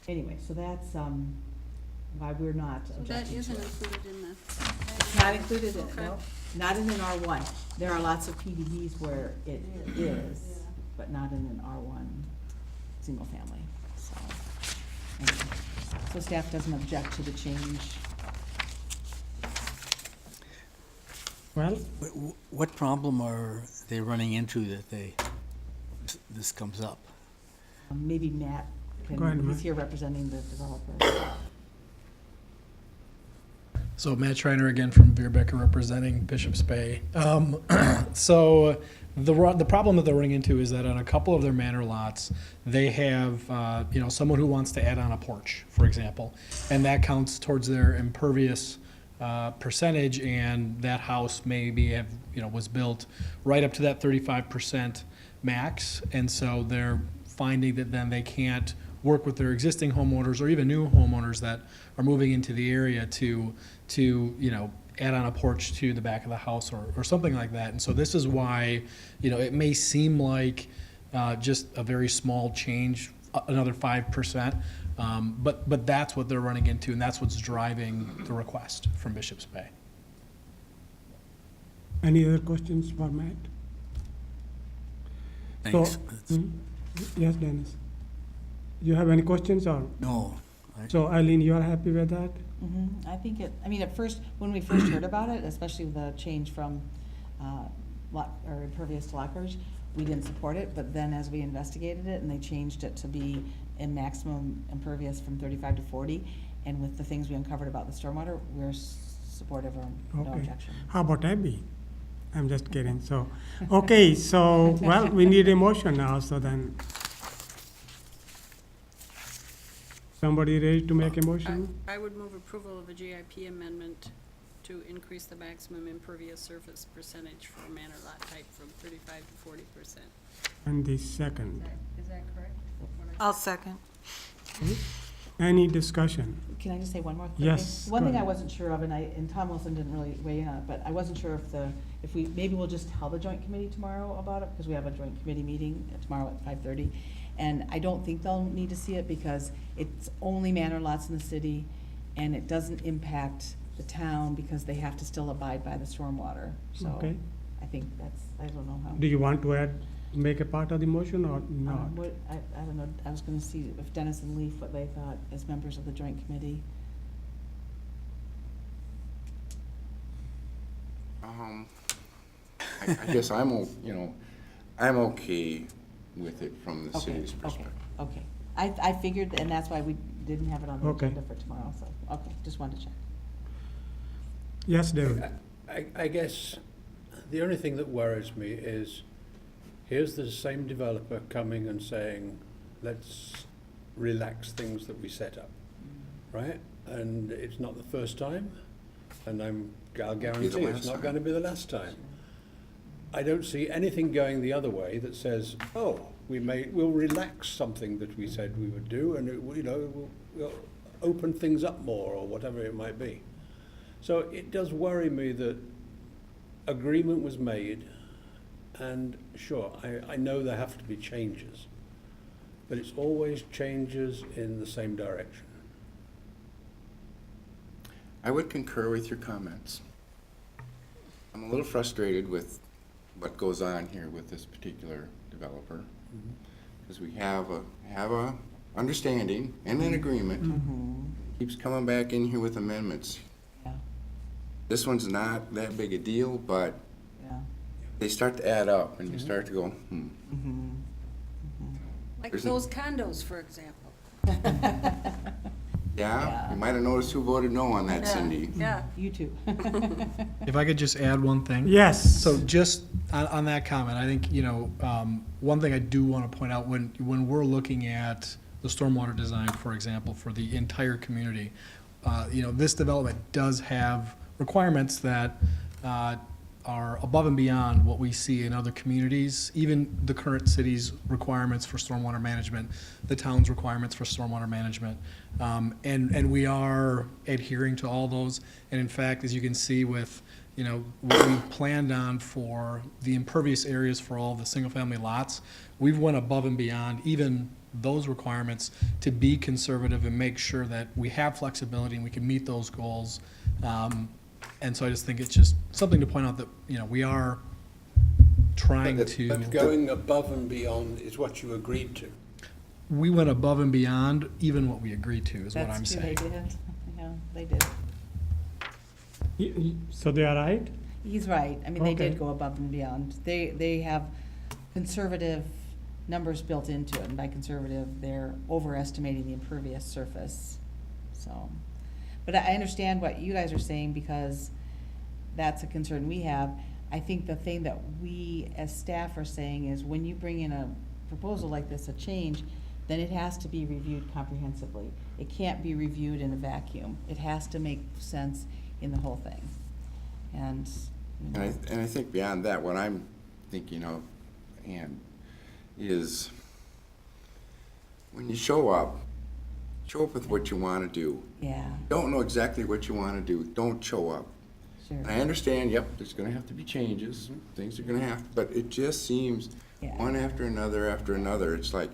Anyway, so that's why we're not
So that
objecting to
isn't
it.
included in the.
It's not included in it,
Okay.
no. Not in an R1. There are lots of PDDs where it is, but not in an R1 single family, so. Anyway. So staff doesn't object to the change.
Well,
What problem are they running into that this comes up?
Maybe Matt
Go ahead,
he's
Matt.
here representing the developer.
So Matt Schreiner again from Beerbecker representing Bishop's Bay. So the problem that they're running into is that on a couple of their manor lots, they have, someone who wants to add on a porch, for example, and that counts towards their impervious percentage, and that house maybe was built right up to that 35% max, and so they're finding that then they can't work with their existing homeowners or even new homeowners that are moving into the area to add on a porch to the back of the house or something like that. And so this is why, it may seem like just a very small change, another 5%, but that's what they're running into, and that's what's driving the request from Bishop's Bay.
any other questions for Matt?
Thanks.
So, yes, Dennis. You have any questions or?
No,
So Eileen, you are happy with that?
I think at first, when we first heard about it, especially the change from impervious to lot coverage, we didn't support it, but then as we investigated it and they changed it to be a maximum impervious from 35 to 40, and with the things we uncovered about the stormwater, we're supportive or no
Okay.
objection.
How about Abby? I'm just kidding. So, okay, so, well, we need a motion now, so then. Somebody ready to make a motion?
I would move approval of a GIP amendment to increase the maximum impervious surface percentage for a manor lot type from 35 to 40%.
And the second.
Is that correct?
I'll second.
Any discussion?
Can I just say one more quick
Yes,
thing? One
go
thing I
ahead.
wasn't sure of, and Tom Wilson didn't really weigh in on it, but I wasn't sure if maybe we'll just tell the joint committee tomorrow about it, because we have a joint committee meeting tomorrow at 5:30. And I don't think they'll need to see it because it's only manor lots in the city, and it doesn't impact the town because they have to still abide by the stormwater. So
Okay.
I think I don't know how.
Do you want to make a part of the motion or not?
I don't know, I was gonna see if Dennis and Leaf, what they thought as members of the joint committee.
I guess I'm okay with it from the
Okay,
city's
okay,
perspective.
okay. I figured, and that's why we didn't have it on the
Okay.
agenda for tomorrow, so, okay, just wanted to check.
Yes, David?
I guess the only thing that worries me is, here's the same developer coming and saying, let's relax things that we set up, right? And it's not the first time, and I'll guarantee it's
last
not
time.
going to be the last time. I don't see anything going the other way that says, oh, we'll relax something that we said we would do, and we'll open things up more, or whatever it might be. So it does worry me that agreement was made, and sure, I know there have to be changes, but it's always changes in the same direction.
I would concur with your comments. I'm a little frustrated with what goes on here with this particular developer, because we have a understanding and an agreement. Keeps coming back in here with amendments.
Yeah,
This one's not that big a deal, but
yeah.
they start to add up, and you start to go,
Like
There's
those condos, for example.
Yeah, you might have noticed who voted no on that, Cindy.
Yeah.
You too.
If I could just add one thing.
Yes.
So just on that comment, I think, one thing I do want to point out, when we're looking at the stormwater design, for example, for the entire community, this development does have requirements that are above and beyond what we see in other communities, even the current city's requirements for stormwater management, the town's requirements for stormwater management. And we are adhering to all those. And in fact, as you can see with, what we planned on for the impervious areas for all the single-family lots, we've went above and beyond even those requirements to be conservative and make sure that we have flexibility and we can meet those goals. And so I just think it's just something to point out that, we are trying to.
But going above and beyond is what you agreed to.
We went above and beyond even what we agreed to, is what I'm
That's true,
saying.
they did. Yeah, they did.
So they are right?
He's right. I mean, they
Okay.
did go above and beyond. They have conservative numbers built into it, and by conservative, they're overestimating the impervious surface, so. But I understand what you guys are saying, because that's a concern we have. I think the thing that we as staff are saying is, when you bring in a proposal like this, a change, then it has to be reviewed comprehensively. It can't be reviewed in a vacuum. It has to make sense in the whole thing. And,
And I think beyond that, what I'm thinking of, and is when you show up with what you want to do.
yeah,
Don't know exactly what you want to do, don't show up.
sure.
And I understand, yep, there's gonna have to be changes, things are gonna have, but it just seems
Yeah.
one after another, it's like,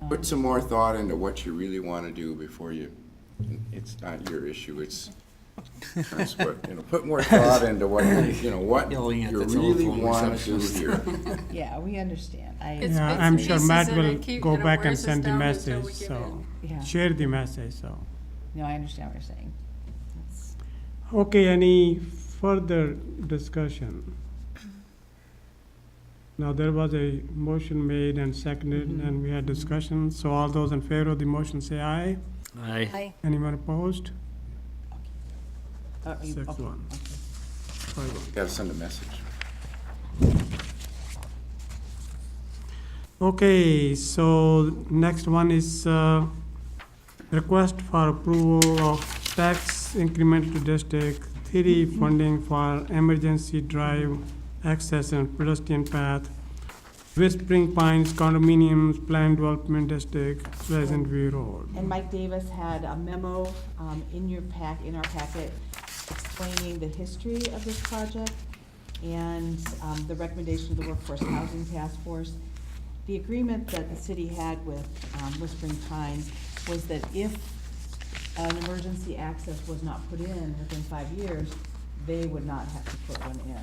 put some more thought into what you really want to do before you, it's not your issue, it's, that's what, put more thought into what, what you
Yelling at the
really
telephone
want to do
receptionist.
here.
Yeah, we understand.
It's
Yeah,
bits
I'm
and
sure
pieces,
Matt
and
will
it keep-
go
and it
back and
wears us
send the
down until we
message,
give
so,
Yeah.
share the message, so.
No, I understand what you're saying. That's-
Okay, any further discussion? Now, there was a motion made and seconded, and we had discussion, so all those in favor of the motion say aye.
Aye.
Anyone opposed?
are you-
6-1.
okay.
5-1.
Gotta send a message.
Okay, so next one is request for approval of tax increment to District 3 funding for emergency drive access and pedestrian path, Whispering Pines condominiums, Plan Development District, Pleasant View Road.
And Mike Davis had a memo in our packet, explaining the history of this project and the recommendation of the Workforce Housing Task Force. The agreement that the city had with Whispering Pines was that if an emergency access was not put in within 5 years, they would not have to put one in.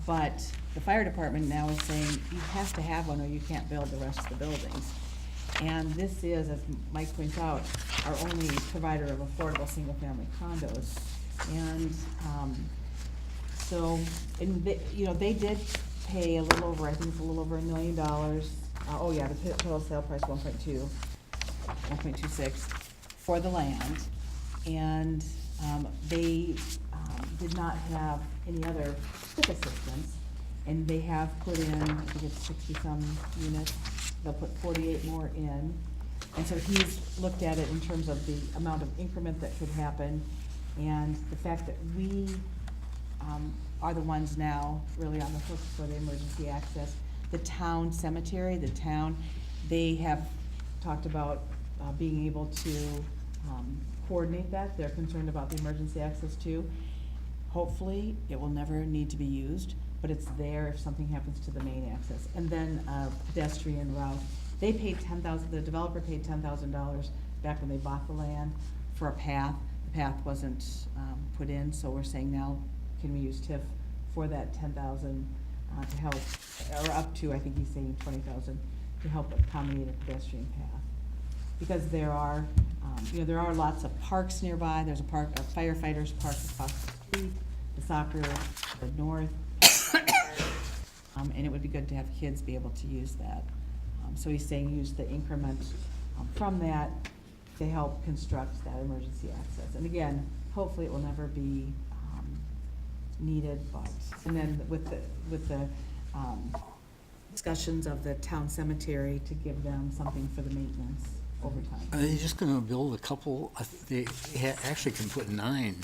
But the fire department now is saying you have to have one or you can't build the rest of the buildings. And this is, as Mike points out, our only provider of affordable single-family condos. And so, and they did pay a little over, I think it's a little over $1 million. Oh yeah, the total sale price 1.26 for the land. And they did not have any other tip assistance. And they have put in, I think it's 60-some units. They'll put 48 more in. And so he's looked at it in terms of the amount of increment that could happen, and the fact that we are the ones now really on the hook for the emergency access. The town cemetery, they have talked about being able to coordinate that. They're concerned about the emergency access too. Hopefully, it will never need to be used, but it's there if something happens to the main access. And then pedestrian route. They paid the developer paid $10,000 back when they bought the land for a path. The path wasn't put in, so we're saying now, can we use TIF for that $10,000 to help, or up to, I think he's saying $20,000, to help accommodate a pedestrian path. Because there are lots of parks nearby. There's a firefighters park across the street, the soccer, the north, and it would be good to have kids be able to use that. So he's saying use the increment from that to help construct that emergency access. And again, hopefully it will never be needed, but, and then with the discussions of the town cemetery to give them something for the maintenance over time.
Are they just gonna build a couple, they actually can put 9,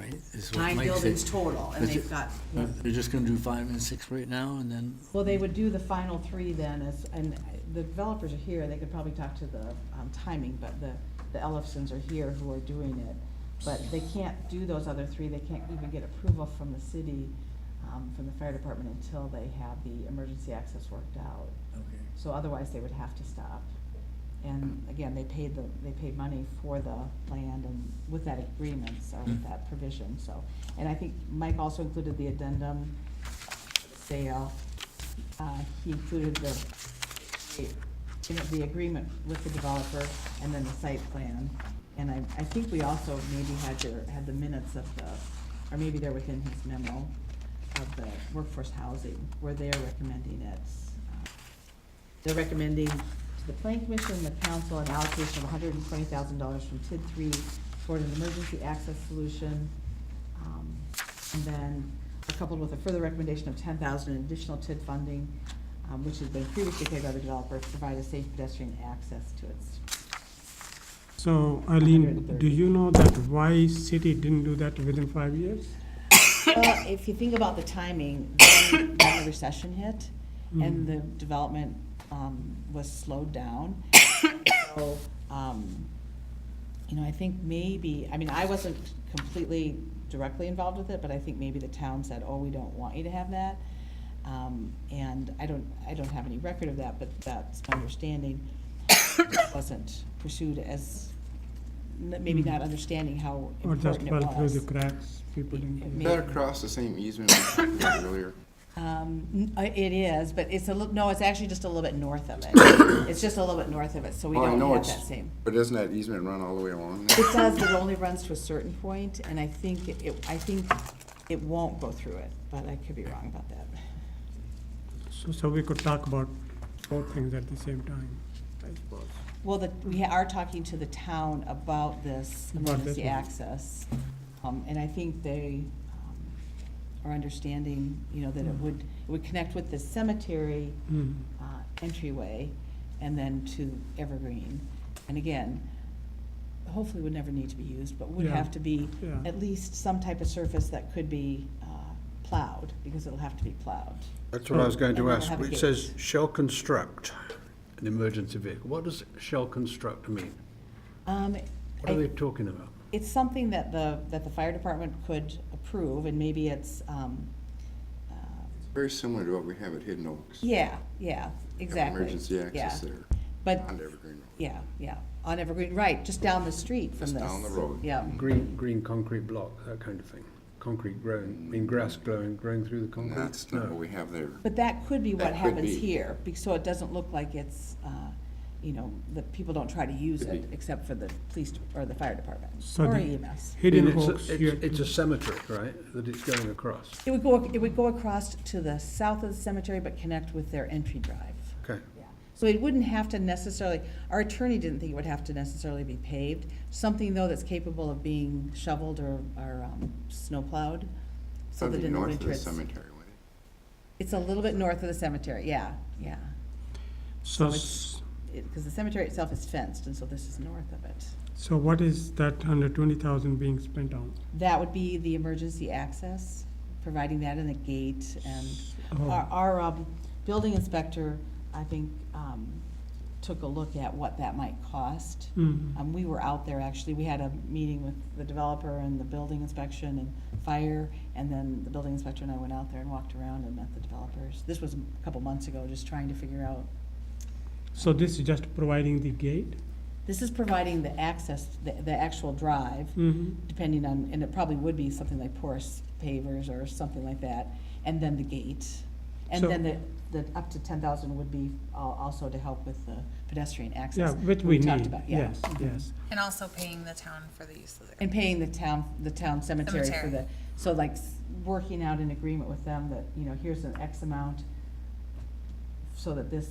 right? is what
9
Mike said.
buildings total, and
But
they've got,
They're just gonna do 5 and 6 right now, and then,
well, they would do the final 3 then, and the developers are here, they could probably talk to the timing, but the Ellefsons are here who are doing it. But they can't do those other 3, they can't even get approval from the city, from the fire department until they have the emergency access worked out.
okay.
So otherwise, they would have to stop. And again, they paid money for the land and with that agreement, so with that provision, so. And I think Mike also included the addendum sale. He included the agreement with the developer and then the site plan. And I think we also maybe had the minutes of or maybe they're within his memo of the workforce housing, where they're recommending it. They're recommending to the planning commission and the council an allocation of $120,000 from TID 3 toward an emergency access solution. And then coupled with a further recommendation of $10,000 in additional TID funding, which has been previously paid by the developer to provide a safe pedestrian access to its.
So Eileen, do you know that why city didn't do that within 5 years?
If you think about the timing, then the recession hit and the development was slowed down. So, I think maybe, I wasn't completely directly involved with it, but I think maybe the town said, oh, we don't want you to have that. And I don't have any record of that, but that's my understanding. It wasn't pursued as, maybe not understanding how
Or just
important it
fell through
was.
the cracks, people didn't.
Maybe.
Is that across the same easement we talked about earlier?
It is, but it's no, it's actually just a little bit north of it. It's just a little bit north of it, so we
Well, I
don't
know
have
it's-
that same.
But doesn't that easement run all the way along there?
It does, but it only runs to a certain point, and I think it won't go through it, but I could be wrong about that.
So we could talk about both things at the same time, I suppose.
Well, we are talking to the town about this
About this
emergency
one.
access, and I think they are understanding, that it would connect with the cemetery entryway and then to Evergreen. And again, hopefully would never need to be used, but would
Yeah.
have to be
Yeah.
at least some type of surface that could be plowed, because it'll have to be plowed.
That's what I was going
And
to
then
ask.
have a
It
gate.
says shall construct an emergency vehicle. What does shall construct mean? What are they talking about?
It's something that the fire department could approve, and maybe it's,
Very similar to what we have at Hidden Oaks.
yeah,
We have
exactly.
Emergency access
Yeah.
there,
But,
on Evergreen Road.
yeah, on Evergreen, right, just down the street from
Just
this.
down the road.
Yeah,
Green concrete block, that kind of thing. Concrete grass growing through the
And
concrete?
that's not what we have there.
but that could be what
That could
happens
be.
here, so it doesn't look like it's, the people don't try to use
Could
it,
be.
except for the police, or the fire department,
So
or
the-
EMS.
Hidden
It's a-
Oaks,
It's a cemetery, right, that it's going across?
It would go across to the south of the cemetery, but connect with their entry drive.
Okay.
Yeah. So it wouldn't have to necessarily, our attorney didn't think it would have to necessarily be paved. Something, though, that's capable of being shoveled or snow plowed. So that
Something
in the
north of
winter
the
it's,
cemetery, would it?
it's a little bit north of the cemetery, yeah.
so,
Because the cemetery itself is fenced, and so this is north of it.
so what is that 120,000 being spent on?
That would be the emergency access, providing that in a gate, and
Oh.
our building inspector, I think, took a look at what that might cost.
Mhm.
We were out there, actually, we had a meeting with the developer and the building inspection and fire, and then the building inspector and I went out there and walked around and met the developers. This was a couple months ago, just trying to figure out.
So this is just providing the gate?
This is providing the access, the actual drive, depending on, and it probably would be something like porous pavers or something like that, and then the gate. And
So-
then the up to 10,000 would be also to help with the pedestrian
Yeah,
access.
which we
talked
need,
about, yeah.
yes,
Mhm.
yes.
And also paying the town for the use of the.
And paying the town cemetery for
Cemetery.
so like working out an agreement with them that, here's an X amount so that this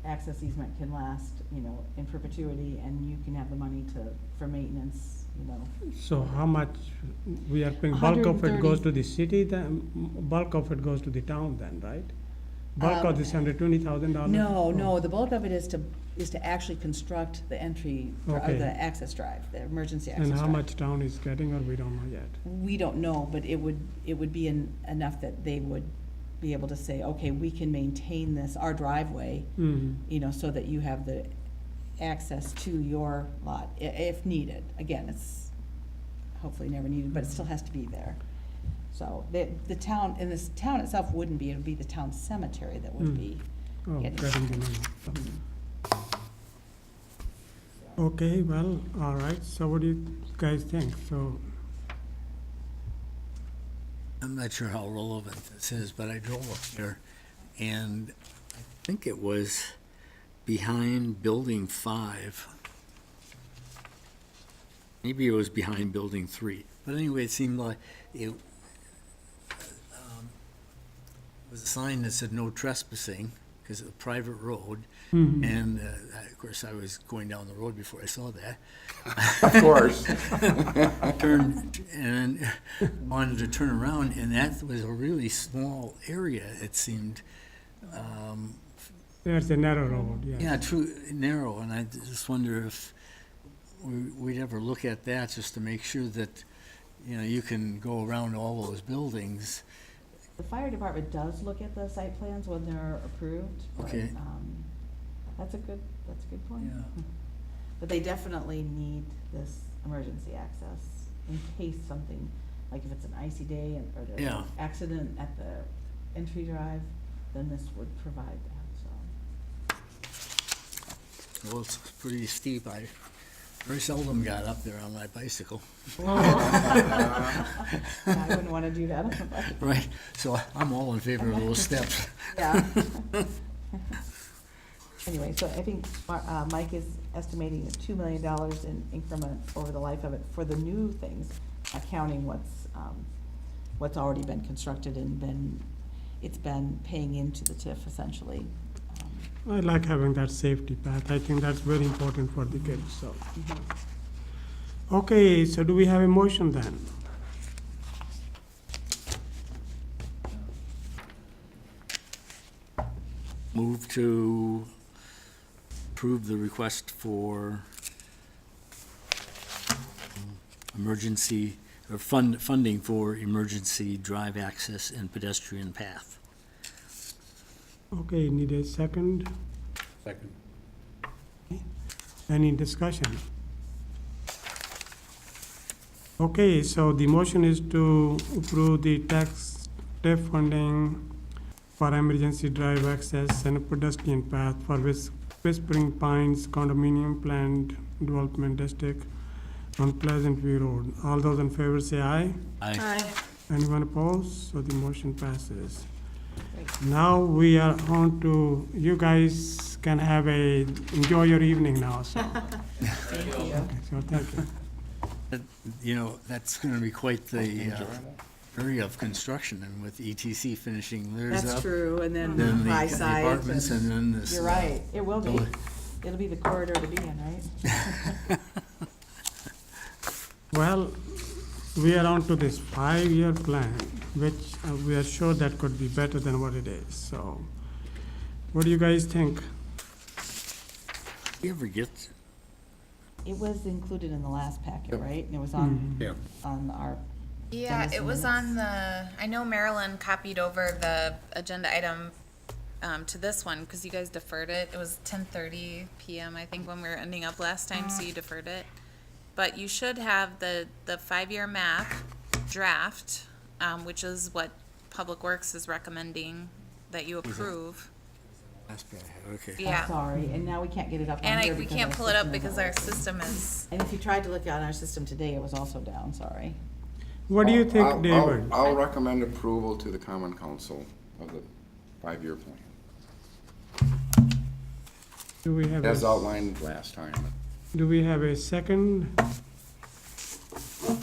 access easement can last, you know, in perpetuity, and you can have the money for maintenance, you know.
So how much we are paying, bulk of it
130.
goes to the city, then, bulk of it goes to the town then, right? Bulk of this $120,000?
No, the bulk of it is to actually construct the entry, or
Okay.
the access drive, the emergency access
And
drive.
how much town is getting, or we don't know yet?
We don't know, but it would be enough that they would be able to say, okay, we can maintain this, our driveway, you know, so that you have the access to your lot, if needed. Again, it's hopefully never needed, but it still has to be there. So the town, and this town itself wouldn't be, it would be the town cemetery that would be
Oh,
getting.
getting the money. Okay, well, all right, so what do you guys think? So,
I'm not sure how relevant this is, but I drove up there, and I think it was behind Building 5. Maybe it was behind Building 3. But anyway, it seemed like it was a sign that said no trespassing, because it's a private road. And, of course, I was going down the road before I saw that.
Of course.
Turned and wanted to turn around, and that was a really small area, it seemed.
there's a narrow road, yeah.
Yeah, true, narrow, and I just wonder if we'd ever look at that just to make sure that, you know, you can go around all those buildings.
The fire department does look at the site plans when they're approved. but,
Okay.
That's a good point.
Yeah.
But they definitely need this emergency access in case something, like if it's an icy day or there's
Yeah.
an accident at the entry drive, then this would provide that, so.
Well, it's pretty steep. I very seldom got up there on my bicycle.
I wouldn't wanna do that on the bike.
Right, so I'm all in favor of those steps.
Yeah. Anyway, so I think Mike is estimating $2 million in increment over the life of it for the new things, counting what's already been constructed and it's been paying into the TIF essentially.
I like having that safety path. I think that's very important for the kids, so. Okay, so do we have a motion then?
Move to approve the request for emergency, or funding for emergency drive access and pedestrian path.
Okay, need a second?
Second.
Any discussion? Okay, so the motion is to approve the tax TIF funding for emergency drive access and pedestrian path for Whispering Pines Condominium Planned Development District on Pleasant View Road. All those in favor say aye.
Aye.
Anyone opposed? So the motion passes. Now we are on to, you guys can enjoy your evening now, so.
Thank you.
Okay, so thank you.
You know, that's gonna be quite the area of construction, and with ETC finishing theirs up.
That's true, and then
Then the
high sides.
apartments, and then this.
You're right, it will be.
building.
It'll be the corridor to be in, right?
Well, we are on to this 5-year plan, which we are sure that could be better than what it is, so. What do you guys think?
You ever get,
It was included in the last packet,
Yep.
right? And it was
Yeah.
on our,
Yeah,
Dennis
it
and
was
minutes.
on the, I know Marilyn copied over the agenda item to this one, because you guys deferred it. It was 10:30 PM, I think, when we were ending up last time, so you deferred it. But you should have the 5-year map draft, which is what Public Works is recommending that you approve.
okay.
Yeah,
I'm sorry, and now we can't get it up on
and
here
we
because
can't
our
pull it up
system
because
isn't
our
working.
system is,
And if you tried to look on our system today, it was also down, sorry.
What do you think,
I'll-
David?
I'll recommend approval to the Common Council of the 5-year plan,
Do we have,
as
a-
outlined last time.
do we have a second?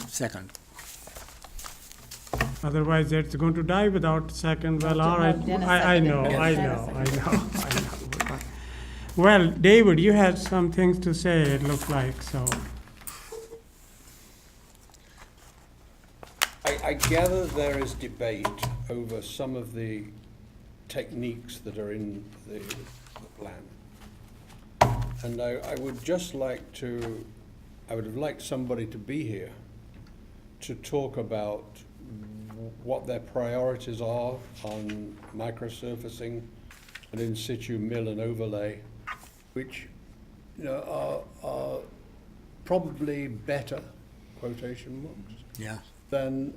Second.
Otherwise, it's going to die without second. Well,
Well,
all right,
Dennis
I
seconded
know,
it.
I
Dennis
know, I know, I know. Well, David, you had some things to say, it looked like, so.
I gather there is debate over some of the techniques that are in the plan. And I would just like to, I would have liked somebody to be here to talk about what their priorities are on microsurfacing and in situ mill and overlay, which, you know, are probably better, quotation marks,
Yeah.
than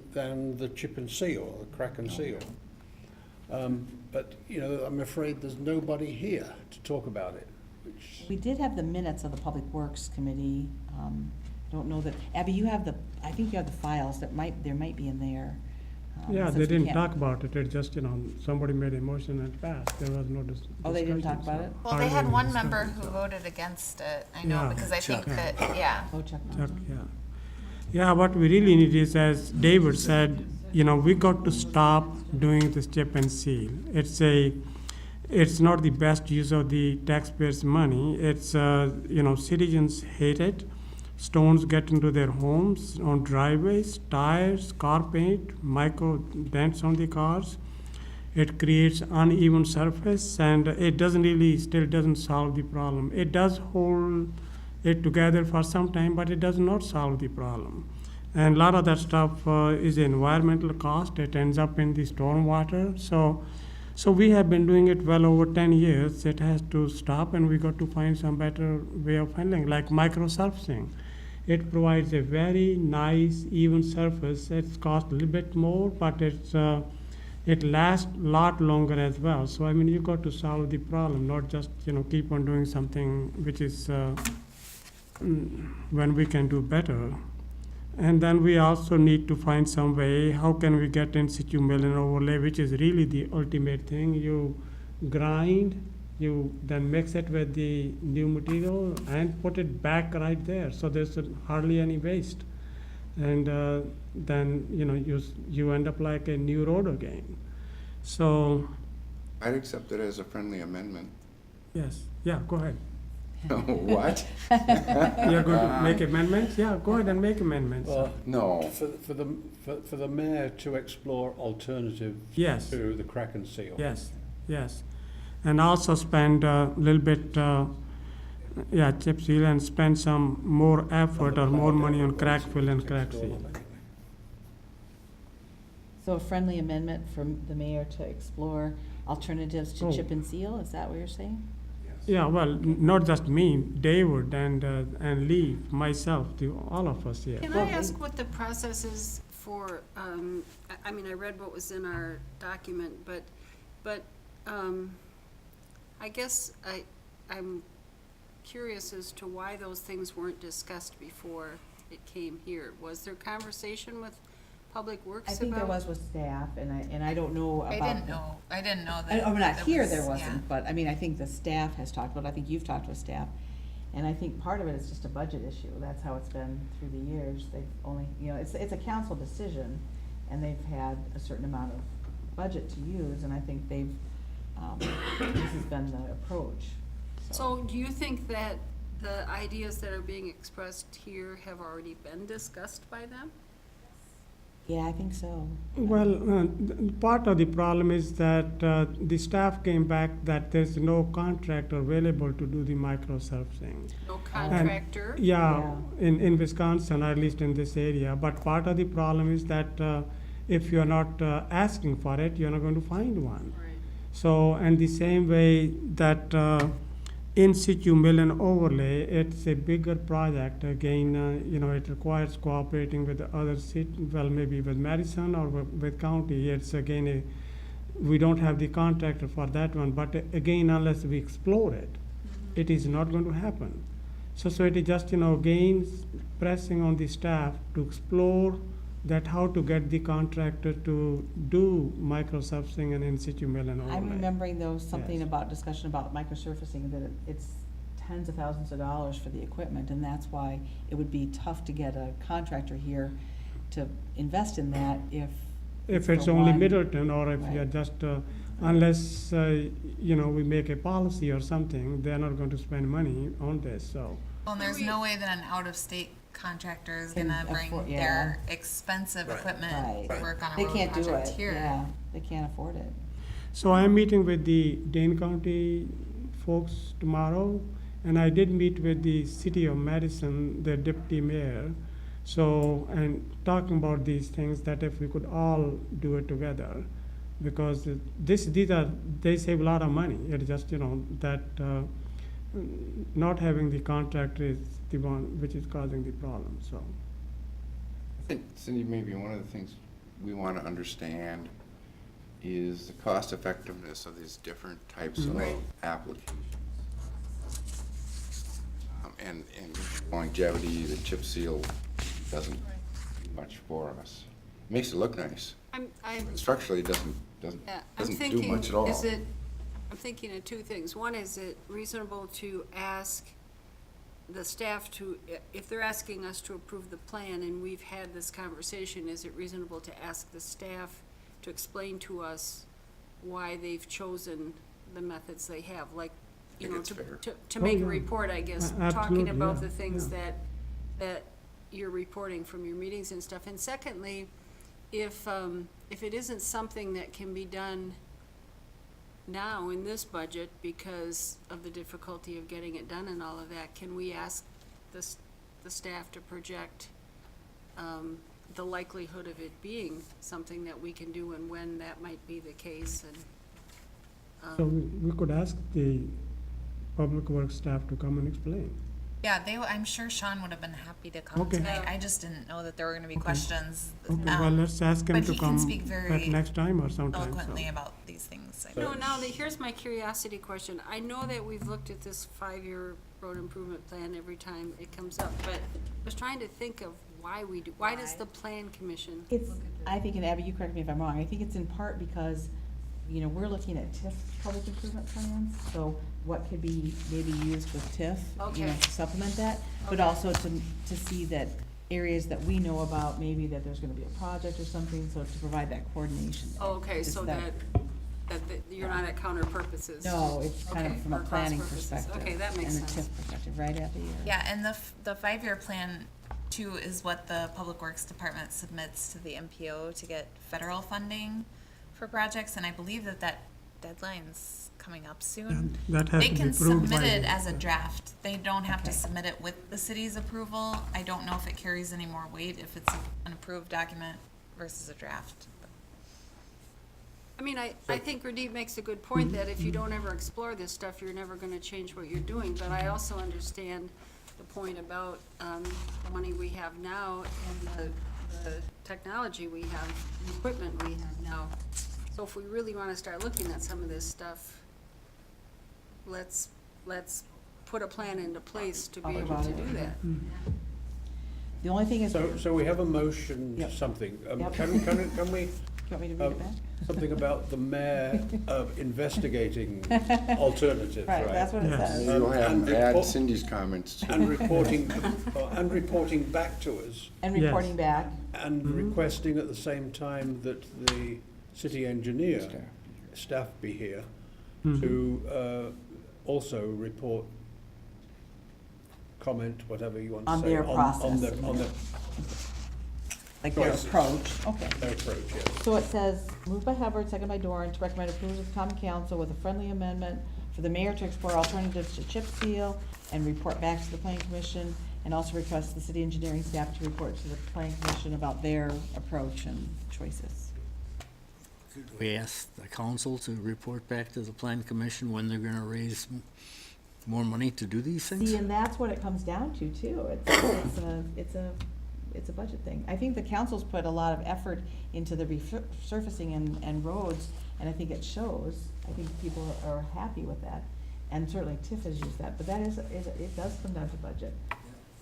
the chip and seal, or the crack and seal. But, you know, I'm afraid there's nobody here to talk about it, which,
We did have the minutes of the Public Works Committee. Don't know that, Abby, you have I think you have the files, there might be in there.
Yeah,
since
they
we
didn't
can't-
talk about it, it just, somebody made a motion and passed, there was no
Oh, they didn't talk
discussion,
about
so-
it?
Well, they had
Hardly
one
any
member
discussion,
who
so-
voted against it, I know,
Yeah.
because I think
Chuck.
that, yeah.
Oh, Chuck.
Chuck, yeah. Yeah, what we really need is, as David said, we got to stop doing this chip and seal. It's not the best use of the taxpayers' money. It's, citizens hate it. Stones get into their homes, on driveways, tires, car paint, micro dents on the cars. It creates uneven surface, and it still doesn't solve the problem. It does hold it together for some time, but it does not solve the problem. And a lot of that stuff is environmental cost. It ends up in the stormwater. So we have been doing it well over 10 years. It has to stop, and we got to find some better way of handling, like microsurfacing. It provides a very nice, even surface. It's cost a little bit more, but it lasts a lot longer as well. So, you got to solve the problem, not just, keep on doing something which is when we can do better. And then we also need to find some way, how can we get in situ mill and overlay, which is really the ultimate thing. You grind, you then mix it with the new material and put it back right there, so there's hardly any waste. And then, you end up like a new road again. So,
I'd accept it as a friendly amendment.
yes, yeah, go ahead.
What?
You're going to make amendments? Yeah, go ahead and make amendments.
well,
No.
for the mayor to explore alternatives
Yes.
to the crack and seal.
Yes. And also spend a little bit, chip seal, and spend some more effort or more money on crack fill and crack seal.
So a friendly amendment from the mayor to explore alternatives to
Oh.
chip and seal, is that what you're saying?
Yeah, well, not just me, David and Lee, myself, all of us here.
Can I ask what the process is for, I read what was in our document, but I guess I'm curious as to why those things weren't discussed before it came here. Was there conversation with Public Works
I
about?
think there was with staff, and I don't know about.
I didn't know that.
I'm not here,
was-
there
yeah.
wasn't, but, I think the staff has talked about it, I think you've talked with staff. And I think part of it is just a budget issue, that's how it's been through the years. They've only, it's a council decision, and they've had a certain amount of budget to use, and I think they've, this has been the approach,
So do you think that the ideas that are being expressed here have already been discussed by them?
Yeah, I think so.
Well, part of the problem is that the staff came back that there's no contractor available to do the microsurfacing.
No contractor?
Yeah, in Wisconsin, or at least in this area. But part of the problem is that if you're not asking for it, you're not going to find one.
Right.
So, and the same way that in situ mill and overlay, it's a bigger project. Again, it requires cooperating with the other maybe with Madison or with county. It's again, we don't have the contractor for that one. But again, unless we explore it, it is not going to happen. So it is just, again, pressing on the staff to explore that how to get the contractor to do microsurfacing and in situ mill and overlay.
I'm remembering though something
Yes.
about discussion about microsurfacing, that it's tens of thousands of dollars for the equipment, and that's why it would be tough to get a contractor here to invest in that if
if
the
it's only
one-
Middleton, or if
Right.
you're just, unless, we make a policy or something, they're not going to spend money on this, so.
Well, and there's no way that an out-of-state contractor is
Can
gonna bring
afford-
their expensive equipment
Right.
to work on a
They
road
can't do
project
it,
here.
yeah, they can't afford it.
So I'm meeting with the Dane County folks tomorrow, and I did meet with the city of Madison, the deputy mayor. So, and talking about these things, that if we could all do it together, because they save a lot of money. It's just, that not having the contractor is the one which is causing the problem, so.
I think, Cindy, maybe one of the things we want to understand is the cost effectiveness of these different types of
Right.
applications. And longevity, the chip seal doesn't do much for us. It makes it look nice.
I'm
Structurally, it doesn't
Yeah, I'm
doesn't do
thinking,
much at all.
I'm thinking of two things. One, is it reasonable to ask the staff to, if they're asking us to approve the plan and we've had this conversation, is it reasonable to ask the staff to explain to us why they've chosen the methods they have? Like,
think it's fair.
to make a
yeah.
report, I guess, talking
Absolutely,
about
yeah,
the things
yeah.
that you're reporting from your meetings and stuff. And secondly, if it isn't something that can be done now in this budget because of the difficulty of getting it done and all of that, can we ask the staff to project the likelihood of it being something that we can do and when that might be the case? And
So we could ask the public works staff to come and explain.
Yeah, I'm sure Sean would have been happy to come
Okay.
tonight. I just didn't know that there were gonna be questions.
Okay, well, let's ask him
but
to
he can
come
speak
at
very
next time or sometime,
eloquently
so.
about these things.
No, here's my curiosity question. I know that we've looked at this 5-year road improvement plan every time it comes up, but I was trying to think of why does the plan commission?
It's, I think, and Abby, you correct me if I'm wrong, I think it's in part because, we're looking at TIF public improvement plans, so what could be maybe used with TIF,
Okay.
to supplement that, but
Okay.
also to see that areas that we know about, maybe that there's gonna be a project or something, so to provide that coordination.
Oh, okay,
It's
so that you're not at counter purposes?
No, it's kind
Okay,
of from a
or cross
planning
purposes.
perspective.
Okay, that makes
And the
sense.
TIF perspective, right, Abby? or-
Yeah, and the 5-year plan too is what the Public Works Department submits to the MPO to get federal funding for projects, and I believe that deadline's coming up soon.
That has
They
to be
can
approved
submit
by
it
the-
as a draft. They don't have to submit it with the city's approval. I don't know if it carries any more weight if it's an approved document versus a draft.
I mean, I think Radeep makes a good point that if you don't ever explore this stuff, you're never gonna change what you're doing, but I also understand the point about, the money we have now and the technology we have, the equipment we have now. So if we really wanna start looking at some of this stuff, let's put a plan into place to be
Talk
able
about
to
it.
do that.
The only thing is, do
So we have a motion,
Yep.
something.
Yep.
Can we,
you want me to read
um,
it back?
something about the mayor investigating alternatives,
Right, that's
right?
what it
Yes.
says.
Maybe we'll have
And
him add
report-
Cindy's comments too.
And reporting back to us,
And
Yes.
reporting back,
and requesting at the same time that the city engineer staff be here to also report, comment, whatever you want to
On
say.
their
On
process.
their
like their
Choices.
approach, okay.
approach, yes.
So it says, moved by Hubbard, second by Doran, to recommend approval of the common council with a friendly amendment for the mayor to explore alternatives to chip seal and report back to the planning commission, and also request the city engineering staff to report to the planning commission about their approach and choices.
Could we ask the council to report back to the plan commission when they're gonna raise more money to do these things?
See, and that's what it comes down to, too. It's a budget thing. I think the council's put a lot of effort into the resurfacing and roads, and I think it shows. I think people are happy with that, and certainly TIF has used that, but that it does come down to budget.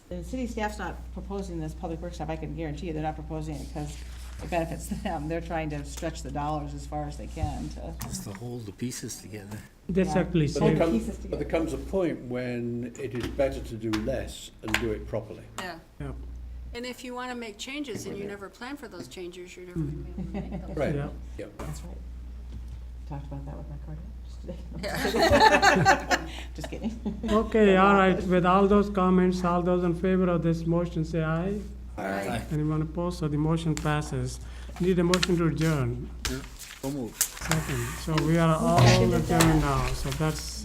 The city staff's not proposing this, public works staff, I can guarantee you, they're not proposing it because it benefits them. They're trying to stretch the dollars as far as they can to.
Just to hold the pieces together.
That's
Yeah.
actually
But
But
said,
there
pieces
comes,
together.
but there comes a point when it is better to do less and do it properly.
Yeah.
yeah.
And if you wanna make changes and you never plan for those changes, you're never gonna be able to make those.
Right.
Yeah.
Yeah.
That's right. Talked about that with my cardiologist today. Just kidding.
Okay, all right, with all those comments, all those in favor of this motion, say aye.
Aye.
Anyone opposed? So the motion passes. Need a motion to adjourn.
So moved.
Second. So we are all adjourned now, so that's